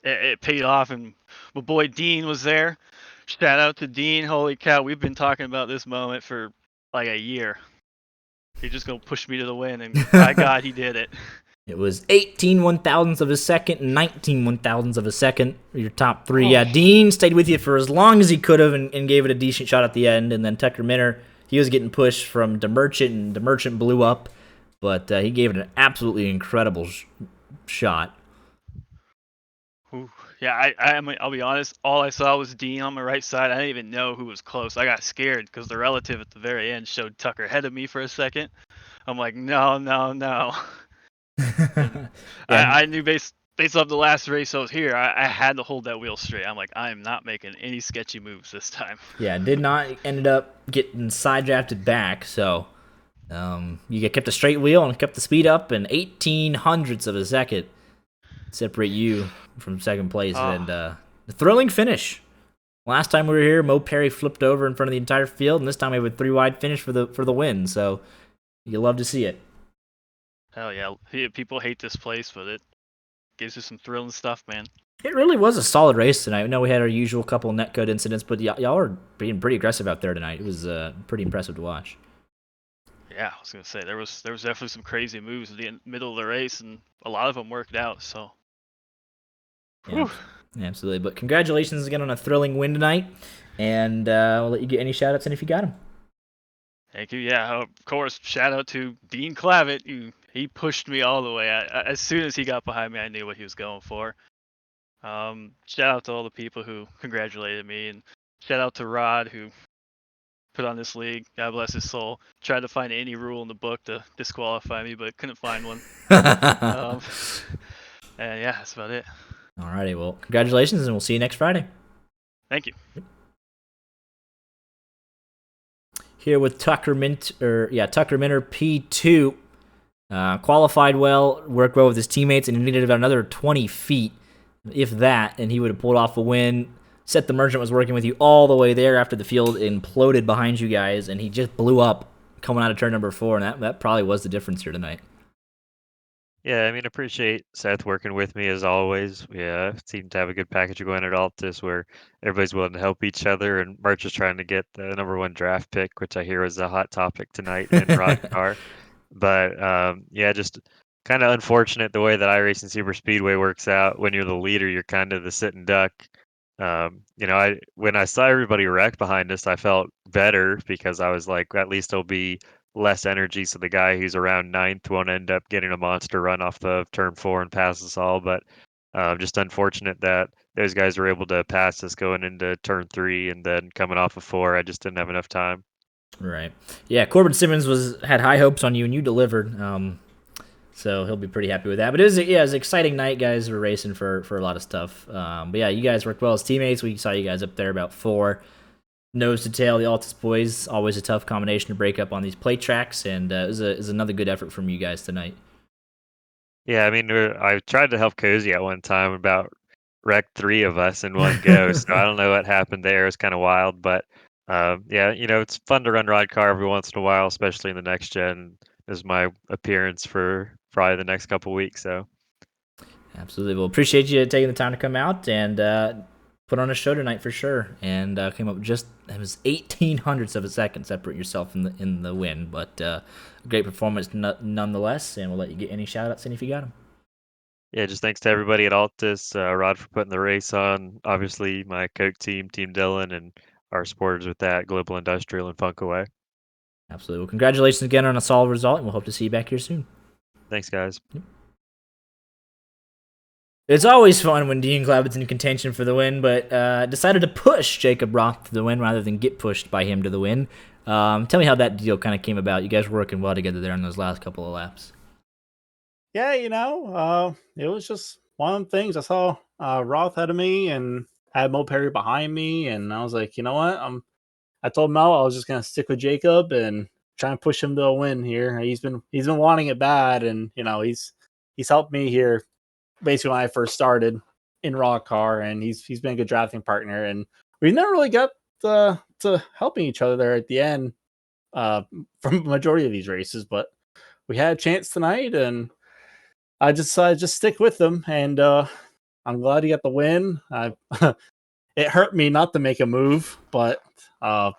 it paid off, and my boy Dean was there. Shout out to Dean. Holy cow, we've been talking about this moment for like a year. He's just going to push me to the win, and by God, he did it. It was 18 1,000ths of a second, 19 1,000ths of a second. Your top 3. Yeah, Dean stayed with you for as long as he could have and gave it a decent shot at the end. And then Tucker Minner, he was getting pushed from DeMerchant, and DeMerchant blew up. But he gave it an absolutely incredible shot. Ooh. Yeah, I'll be honest. All I saw was Dean on my right side. I didn't even know who was close. I got scared because the relative at the very end showed Tucker ahead of me for a second. I'm like, no. I knew based off the last race I was here, I had to hold that wheel straight. I'm like, I am not making any sketchy moves this time. Yeah, did not ended up getting side drafted back, so you kept a straight wheel and kept the speed up, and 18 hundredths of a second separate you from second place, and a thrilling finish. Last time we were here, Mo Perry flipped over in front of the entire field, and this time we have a 3-wide finish for the win, so you love to see it. Hell yeah. People hate this place, but it gives you some thrilling stuff, man. It really was a solid race tonight. I know we had our usual couple netcode incidents, but y'all are being pretty aggressive out there tonight. It was pretty impressive to watch. Yeah, I was going to say, there was definitely some crazy moves in the middle of the race, and a lot of them worked out, so. Yeah, absolutely. But congratulations again on a thrilling win tonight, and I'll let you get any shout-outs in if you got them. Thank you. Yeah, of course, shout out to Dean Clavitt. He pushed me all the way. As soon as he got behind me, I knew what he was going for. Shout out to all the people who congratulated me, and shout out to Rod, who put on this league. God bless his soul. Tried to find any rule in the book to disqualify me, but couldn't find one. And yeah, that's about it. Alrighty, well, congratulations, and we'll see you next Friday. Thank you. Here with Tucker Minter P2. Qualified well, worked well with his teammates, and he needed about another 20 feet, if that, and he would have pulled off a win. Seth the Merchant was working with you all the way there after the field imploded behind you guys, and he just blew up coming out of turn number 4, and that probably was the difference here tonight. Yeah, I mean, appreciate Seth working with me as always. We seem to have a good package going at Altus where everybody's willing to help each other, and March is trying to get the #1 draft pick, which I hear was a hot topic tonight in RODDCAR. But yeah, just kind of unfortunate the way that iRacing Superspeedway works out. When you're the leader, you're kind of the sitting duck. When I saw everybody wreck behind us, I felt better because I was like, at least it'll be less energy, so the guy who's around 9th won't end up getting a monster run off the turn 4 and pass us all. But just unfortunate that those guys were able to pass us going into turn 3, and then coming off of 4, I just didn't have enough time. Right. Yeah, Corbin Simmons had high hopes on you, and you delivered. So he'll be pretty happy with that. But it was an exciting night, guys. We're racing for a lot of stuff. But yeah, you guys worked well as teammates. We saw you guys up there about 4. Nose to tail, the Altus boys, always a tough combination to break up on these plate tracks, and it was another good effort from you guys tonight. Yeah, I mean, I tried to help Cozy at one time, about wrecked 3 of us in one go, so I don't know what happened there. It was kind of wild, but yeah, it's fun to run RODDCAR every once in a while, especially in the next gen. This is my appearance for probably the next couple weeks, so. Absolutely. Well, appreciate you taking the time to come out, and put on a show tonight for sure, and came up just it was 1800ths of a second separate yourself in the win, but a great performance nonetheless. And we'll let you get any shout outs in if you got them. Yeah, just thanks to everybody at Altus, Rod for putting the race on. Obviously, my Coke team, Team Dylan, and our supporters with that, Global Industrial and Funkaway. Absolutely. Well, congratulations again on a solid result, and we'll hope to see you back here soon. Thanks, guys. It's always fun when Dean Clabbett's in contention for the win, but decided to push Jacob Roth to the win rather than get pushed by him to the win. Tell me how that deal kind of came about. You guys were working well together there on those last couple of laps. Yeah, it was just one of them things. I saw Roth ahead of me and had Mo Perry behind me, and I was like, you know what? I told Mel I was just gonna stick with Jacob and try and push him to a win here. He's been wanting it bad, and he's helped me here basically when I first started in RODDCAR, and he's been a good drafting partner, and we never really got to helping each other there at the end from the majority of these races, but we had a chance tonight, and I just decided to just stick with them, and I'm glad he got the win. It hurt me not to make a move, but I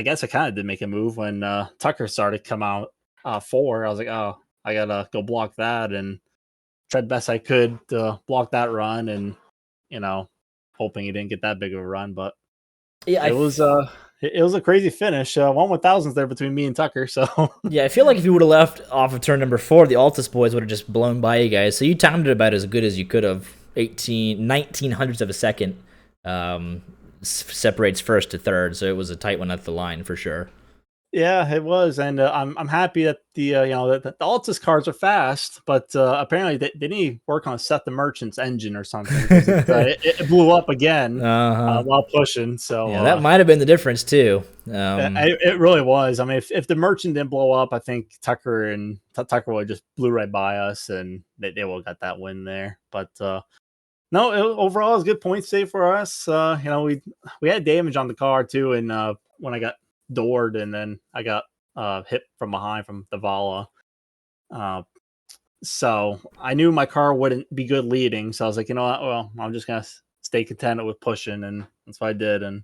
guess I kind of did make a move when Tucker started to come out 4. I was like, oh, I gotta go block that, and tried best I could to block that run, and hoping he didn't get that big of a run, but Yeah, it was a crazy finish. 1/1000th there between me and Tucker, so yeah, I feel like if you would have left off of turn number 4, the Altus boys would have just blown by you guys. So you timed it about as good as you could have. 1900ths of a second separates first to third, so it was a tight one at the line for sure. yeah, it was, and I'm happy that the Altus cars are fast, but apparently they need to work on Seth the Merchant's engine or something, 'cause it blew up again while pushing. So yeah, that might have been the difference too. it really was. I mean, if the Merchant didn't blow up, I think Tucker would just blew right by us, and they will got that win there. But no, overall, it was a good point save for us. We had damage on the car too, and when I got doored, and then I got hit from behind from the Vala. So I knew my car wouldn't be good leading, so I was like, you know what? Well, I'm just gonna stay contented with pushing, and that's what I did. And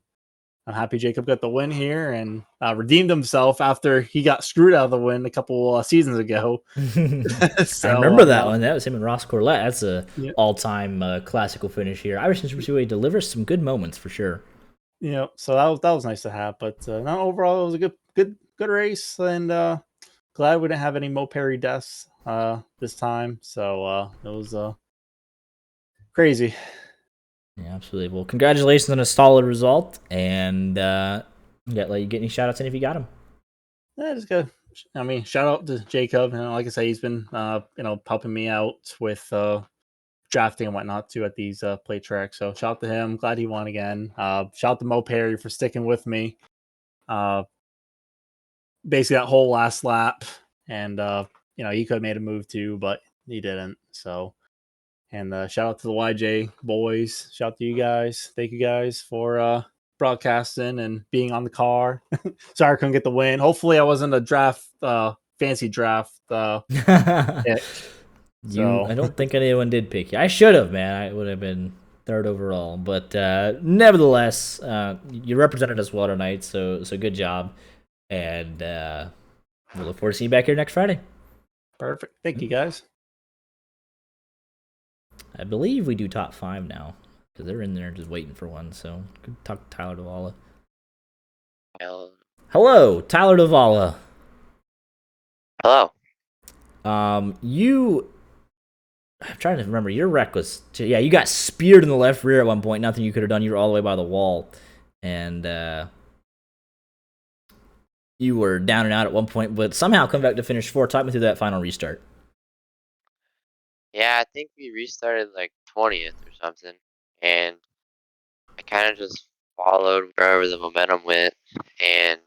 I'm happy Jacob got the win here and redeemed himself after he got screwed out of the win a couple seasons ago. I remember that one. That was him and Ross Corlett. That's a Yeah. all-time classical finish here. iRacing Superspeedway delivers some good moments for sure. Yeah, so that was nice to have. But no, overall, it was a good race, and glad we didn't have any Mo Perry deaths this time. So it was crazy. Yeah, absolutely. Well, congratulations on a solid result, and let you get any shout outs in if you got them. Yeah, just good. I mean, shout out to Jacob. Like I say, he's been helping me out with drafting and whatnot too at these play tracks. So shout out to him. Glad he won again. Shout out to Mo Perry for sticking with me. Basically that whole last lap, and he could have made a move too, but he didn't. So, and shout out to the YJ boys. Shout out to you guys. Thank you guys for broadcasting and being on the car. Sorry I couldn't get the win. Hopefully I wasn't a draft fancy draft pick. I don't think anyone did pick you. I should have, man. I would have been 3rd overall, but nevertheless, you represented us well tonight, so good job, and we'll look forward to seeing you back here next Friday. Perfect. Thank you, guys. I believe we do top 5 now because they're in there just waiting for one. So good talk to Tyler Davala. Hello, Tyler Davala. Hello. I'm trying to remember. Your wreck was, you got speared in the left rear at one point. Nothing you could have done. You were all the way by the wall, and you were down and out at one point, but somehow come back to finish 4th. Talk me through that final restart. Yeah, I think we restarted like 20th or something, and I kind of just followed wherever the momentum went, and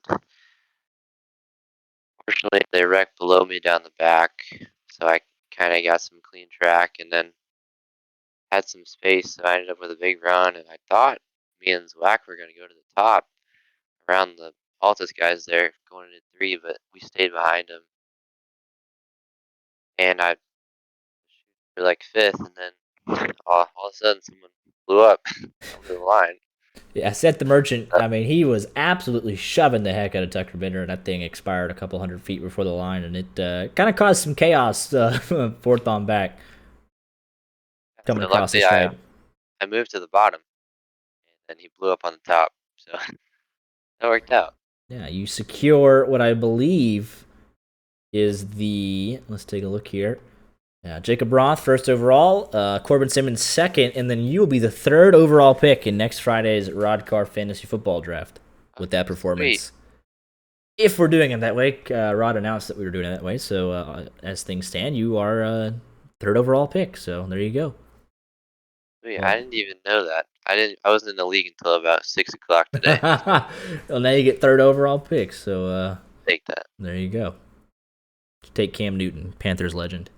fortunately they wrecked below me down the back, so I kind of got some clean track, and then had some space, so I ended up with a big run, and I thought me and Zwack were going to go to the top around the Altus guys there going into 3, but we stayed behind them, and I for like 5th, and then all of a sudden someone blew up over the line. Yeah, Seth the Merchant, I mean, he was absolutely shoving the heck out of Tucker Bender, and that thing expired a couple hundred feet before the line, and it kind of caused some chaos fourth on back coming So across the luckily stripe. I moved to the bottom, and then he blew up on the top, so that worked out. Yeah, you secure what I believe is the, let's take a look here. Jacob Roth, first overall, Corbin Simmons, second, and then you will be the third overall pick in next Friday's RODDCAR Fantasy Football Draft with that performance. Sweet. If we're doing it that way, Rod announced that we were doing it that way, so as things stand, you are third overall pick, so there you go. Sweet. I didn't even know that. I wasn't in the league until about 6 o'clock today. Well, now you get third overall pick, so Take that. there you go. Take Cam Newton, Panthers legend.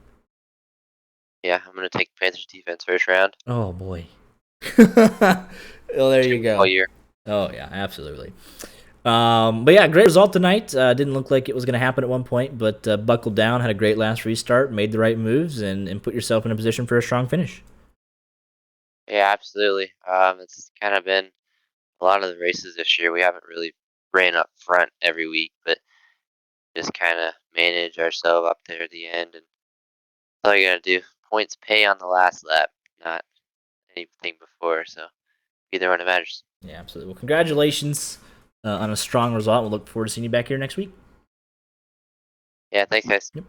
Yeah, I'm gonna take Panthers defense first round. Oh boy. Well, there you go. All year. Oh yeah, absolutely. But yeah, great result tonight. Didn't look like it was going to happen at one point, but buckled down, had a great last restart, made the right moves, and put yourself in a position for a strong finish. Yeah, absolutely. It's kind of been a lot of the races this year. We haven't really ran up front every week, but just kind of manage ourselves up there at the end, and that's all you gotta do. Points pay on the last lap, not anything before. So either one, it matters. Yeah, absolutely. Well, congratulations on a strong result. We'll look forward to seeing you back here next week. Yeah, thanks, guys. Yep.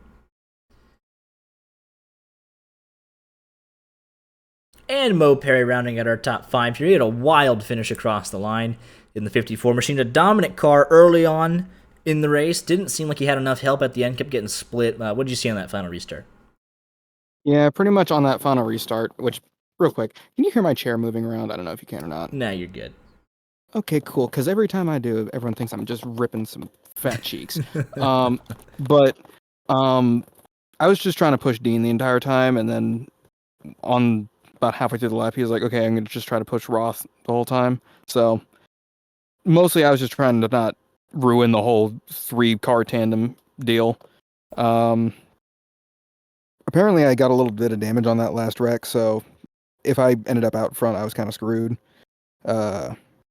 And Mo Perry rounding out our top five here. He had a wild finish across the line in the 54. Machined a dominant car early on in the race. Didn't seem like he had enough help at the end. Kept getting split. What did you see on that final restart? Yeah, pretty much on that final restart, which, real quick, can you hear my chair moving around? I don't know if you can or not. Nah, you're good. Okay, cool, because every time I do, everyone thinks I'm just ripping some fat cheeks. But I was just trying to push Dean the entire time, and then on about halfway through the lap, he was like, okay, I'm going to just try to push Roth the whole time. So, mostly I was just trying to not ruin the whole 3-car tandem deal. Apparently, I got a little bit of damage on that last wreck, so if I ended up out front, I was kind of screwed.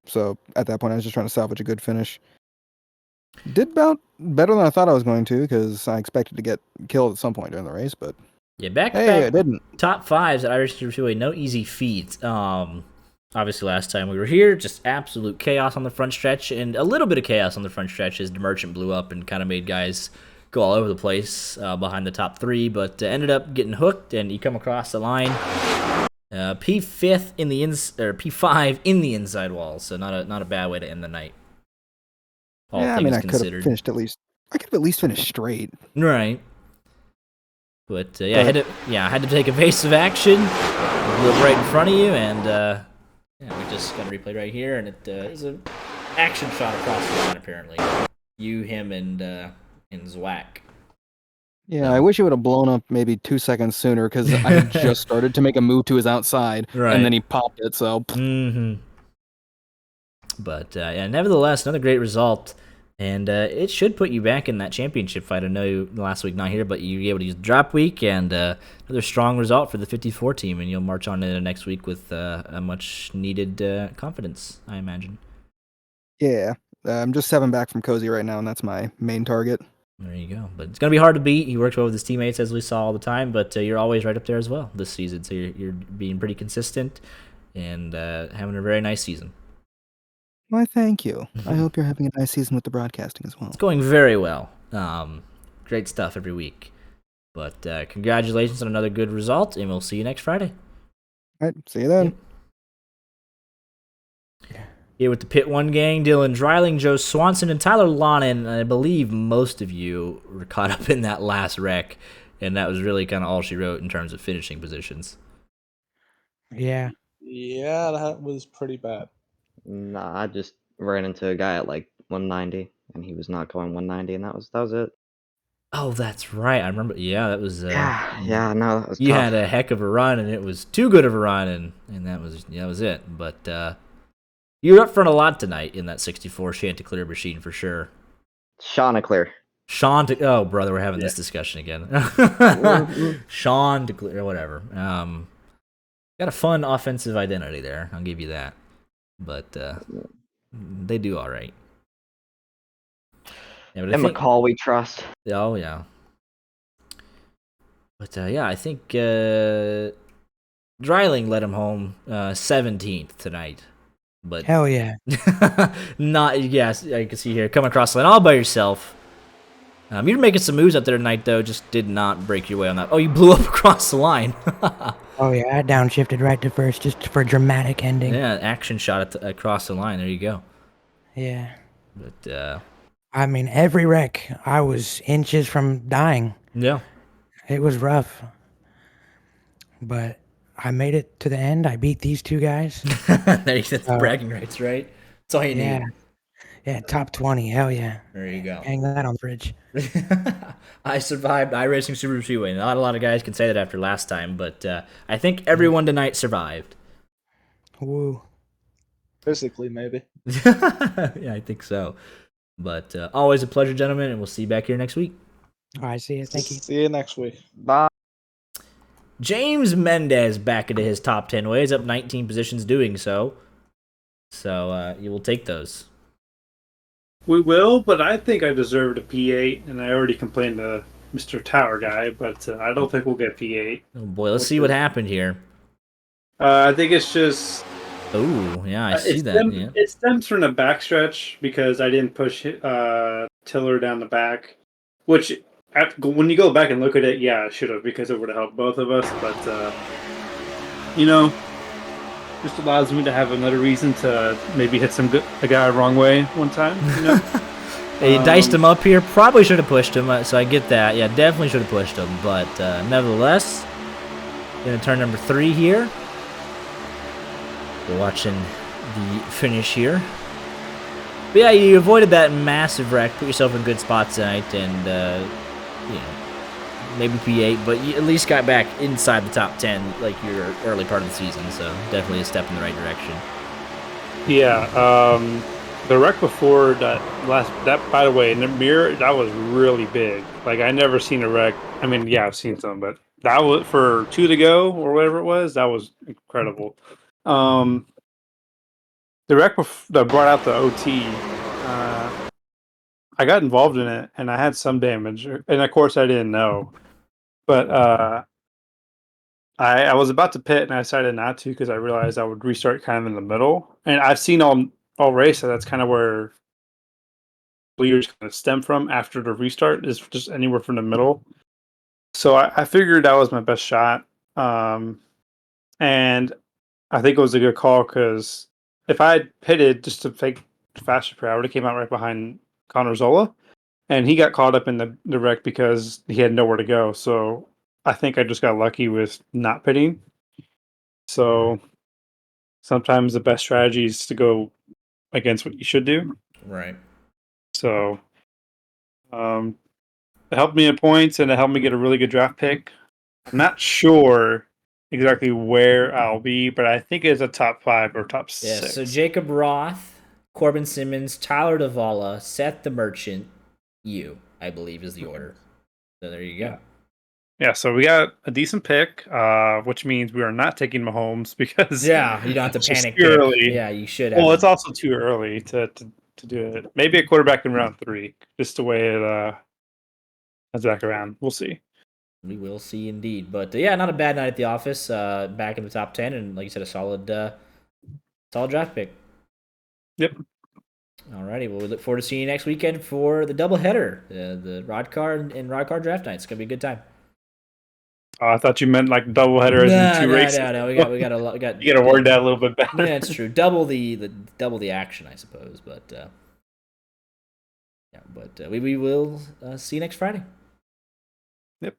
So at that point, I was just trying to salvage a good finish. Did about better than I thought I was going to, because I expected to get killed at some point during the race, but yeah, back I didn't. Top fives at Irish Superspeedway, no easy feat. Obviously, last time we were here, just absolute chaos on the front stretch, and a little bit of chaos on the front stretch as the Merchant blew up and kind of made guys go all over the place behind the top three, but ended up getting hooked, and you come across the line. P5 in the P5 in the inside wall, so not a bad way to end the night. All yeah, I things mean, I could have considered. finished at least. I could have at least finished straight. Right. But yeah, I had to take evasive action, blew up right in front of you, and we just got a replay right here, and it is an action shot across the line apparently. You, him, and Zwack. Yeah, I wish it would have blown up maybe 2 seconds sooner, because I had just started to make a move to his outside, right. And then he popped it, so... Mm-hmm. But, yeah, nevertheless, another great result, and it should put you back in that championship fight. I know last week not here, but you were able to use drop week, and another strong result for the 54 team, and you'll march on into next week with a much-needed confidence, I imagine. Yeah, I'm just 7 back from Cozy right now, and that's my main target. There you go. But it's going to be hard to beat. He works well with his teammates, as we saw all the time, but you're always right up there as well this season. So you're being pretty consistent and having a very nice season. Why, thank you. I hope you're having a nice season with the broadcasting as well. It's going very well. Great stuff every week. But congratulations on another good result, and we'll see you next Friday. All right, see you then. Yep. Here with the Pit 1 gang, Dylan Dreiling, Joe Swanson, and Tyler Lonin. I believe most of you were caught up in that last wreck, and that was really kind of all she wrote in terms of finishing positions. Yeah, that was pretty bad. Nah, I just ran into a guy at like 190, and he was not going 190, and that was it. Oh, that's right. I remember. Yeah, that was. Yeah, no, that was You tough. had a heck of a run, and it was too good of a run, and that was it. But you were up front a lot tonight in that 64 Chanticleer machine for sure. Chanticleer. Oh, brother, we're having this discussion again. Chanticleer, whatever. Got a fun offensive identity there. I'll give you that. But they do all right. Yeah, but And McCall we trust. Oh yeah. But yeah, I think Dreiling led him home 17th tonight. But hell yeah. Not yes, I can see here. Come across the line all by yourself. You were making some moves out there tonight, though. Just did not break your way on that. Oh, you blew up across the line. Oh yeah, I downshifted right to first just for dramatic ending. Yeah, action shot across the line. There you go. Yeah. But I mean, every wreck, I was inches from dying. Yeah. It was rough. But I made it to the end. I beat these two guys. That's bragging rights, right? That's all you Yeah. need. Yeah, top 20. Hell yeah. There you go. Hang that on the fridge. I survived iRacing Superspeedway. Not a lot of guys can say that after last time, but I think everyone tonight survived. Woo. Physically, maybe. Yeah, I think so. But always a pleasure, gentlemen, and we'll see you back here next week. All right, see you. Thank you. See you next week. Bye. James Mendez back into his top 10 ways, up 19 positions doing so. So you will take those. We will, but I think I deserved a P8, and I already complained to Mr. Tower Guy, but I don't think we'll get P8. Oh boy, let's see what happened here. I think it's just... Oh, yeah, I see that. Yeah. It stems from the backstretch because I didn't push Tiller down the back, which when you go back and look at it, yeah, I should have because it would have helped both of us. But just allows me to have another reason to maybe hit a guy wrong way one time. Yeah, you diced him up here. Probably should have pushed him, so I get that. Yeah, definitely should have pushed him. But nevertheless, gonna turn number 3 here. We're watching the finish here. But yeah, you avoided that massive wreck. Put yourself in good spots tonight, and maybe P8, but you at least got back inside the top 10 like your early part of the season. So definitely a step in the right direction. Yeah, the wreck before that by the way, in the mirror, that was really big. Like I never seen a wreck. I mean, yeah, I've seen some, but that was for 2 to go or whatever it was. That was incredible. The wreck that brought out the OT, I got involved in it and I had some damage, and of course I didn't know, but I was about to pit and I decided not to because I realized I would restart kind of in the middle, and I've seen all race that that's kind of where leaders kind of stem from after the restart is just anywhere from the middle. So I figured that was my best shot, and I think it was a good call because if I had pitted just to fake faster per hour, I would have came out right behind Connor Zola, and he got caught up in the wreck because he had nowhere to go. So I think I just got lucky with not pitting. So sometimes the best strategy is to go against what you should do. Right. So it helped me in points, and it helped me get a really good draft pick. I'm not sure exactly where I'll be, but I think it's a top 5 or top 6. Yeah, so Jacob Roth, Corbin Simmons, Tyler Davala, Seth the Merchant, I believe is the order. So there you go. Yeah, so we got a decent pick, which means we are not taking Mahomes because you don't have to panic. Too early. Yeah, you should have. Well, it's also too early to do it. Maybe a quarterback in round 3, just the way it comes back around. We'll see. We will see indeed. But yeah, not a bad night at the office. Back in the top 10, and like you said, a solid draft pick. Yep. Alrighty, well, we look forward to seeing you next weekend for the doubleheader, the RODDCAR and RODDCAR draft night. It's gonna be a good time. Oh, I thought you meant like doubleheader as in 2 races. No. We got a lot. You gotta word that a little bit better. Yeah, it's true. Double the action, I suppose. But we will see you next Friday. Yep.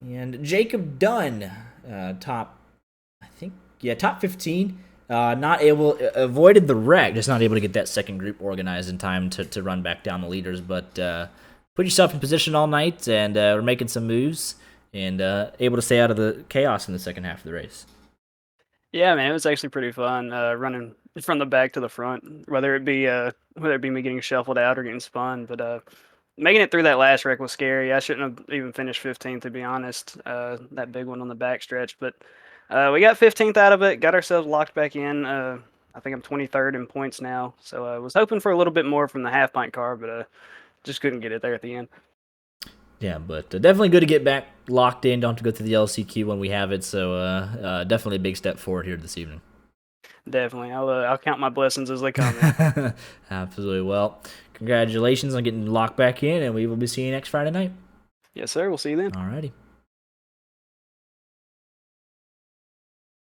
And Jacob Dunn, top 15. Avoided the wreck, just not able to get that second group organized in time to run back down the leaders. But put yourself in position all night, and we're making some moves, and able to stay out of the chaos in the second half of the race. Yeah, man, it was actually pretty fun running from the back to the front, whether it be me getting shuffled out or getting spun. But making it through that last wreck was scary. I shouldn't have even finished 15th, to be honest. That big one on the backstretch, but we got 15th out of it. Got ourselves locked back in. I think I'm 23rd in points now, so I was hoping for a little bit more from the half pint car, but just couldn't get it there at the end. Yeah, but definitely good to get back locked in. Don't have to go through the LCQ when we have it, so definitely a big step forward here this evening. Definitely. I'll count my blessings as they come in. Absolutely. Well, congratulations on getting locked back in, and we will be seeing you next Friday night. Yes, sir. We'll see you then. Alrighty.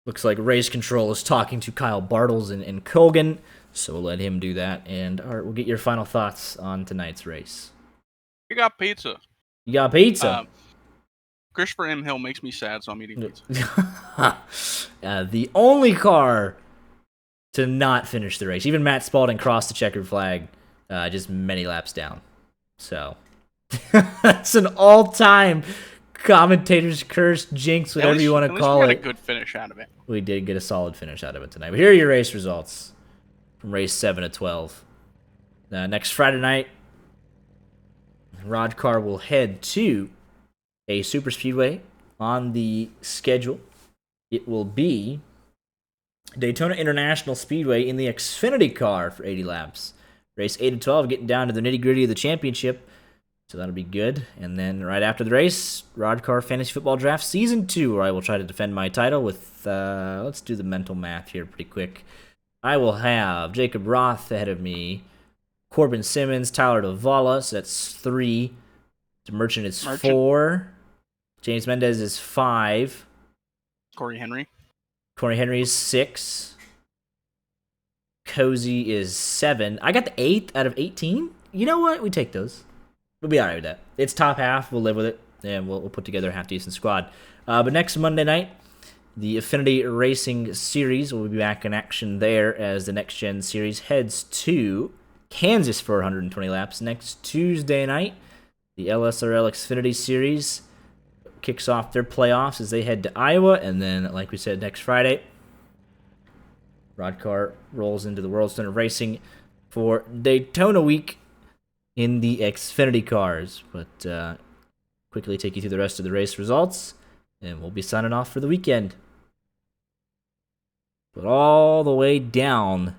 Looks like Race Control is talking to Kyle Bartles and Kogan, so we'll let him do that. And Art, we'll get your final thoughts on tonight's race. We got pizza. You got pizza? Christopher M. Hill makes me sad, so I'm eating pizza. The only car to not finish the race. Even Matt Spalding crossed the checkered flag just many laps down. So that's an all-time commentator's curse, jinx, whatever you want to call it. We got a good finish out of it. We did get a solid finish out of it tonight. But here are your race results from race 7 to 12. Next Friday night, RODDCAR will head to a Superspeedway on the schedule. It will be Daytona International Speedway in the Xfinity car for 80 laps. Race 8 to 12, getting down to the nitty-gritty of the championship. So that'll be good. And then right after the race, RODDCAR Fantasy Football Draft Season 2, where I will try to defend my title with, let's do the mental math here pretty quick. I will have Jacob Roth ahead of me, Corbin Simmons, Tyler Davala, so that's 3. Merchant is 4. James Mendez is 5. Corey Henry is 6. Cozy is 7. I got the 8th out of 18. You know what? We take those. We'll be all right with that. It's top half. We'll live with it, and we'll put together a half-decent squad. But next Monday night, the Affinity Racing Series will be back in action there as the Next Gen Series heads to Kansas for 120 laps. Next Tuesday night, the LSRL Xfinity Series kicks off their playoffs as they head to Iowa, and then, like we said, next Friday, RODDCAR rolls into the World Center of Racing for Daytona Week in the Xfinity cars. But quickly take you through the rest of the race results, and we'll be signing off for the weekend. But all the way down,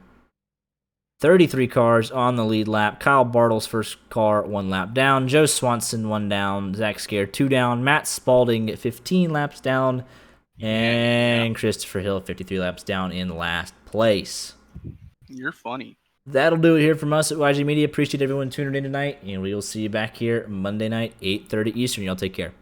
33 cars on the lead lap. Kyle Bartles' first car, 1 lap down. Joe Swanson, 1 down. Zach Scare, 2 down. Matt Spalding, 15 laps down. And Christopher Hill, 53 laps down in last place. You're funny. That'll do it here from us at YG Media. Appreciate everyone tuning in tonight, and we will see you back here Monday night, 8:30 Eastern. Y'all take care.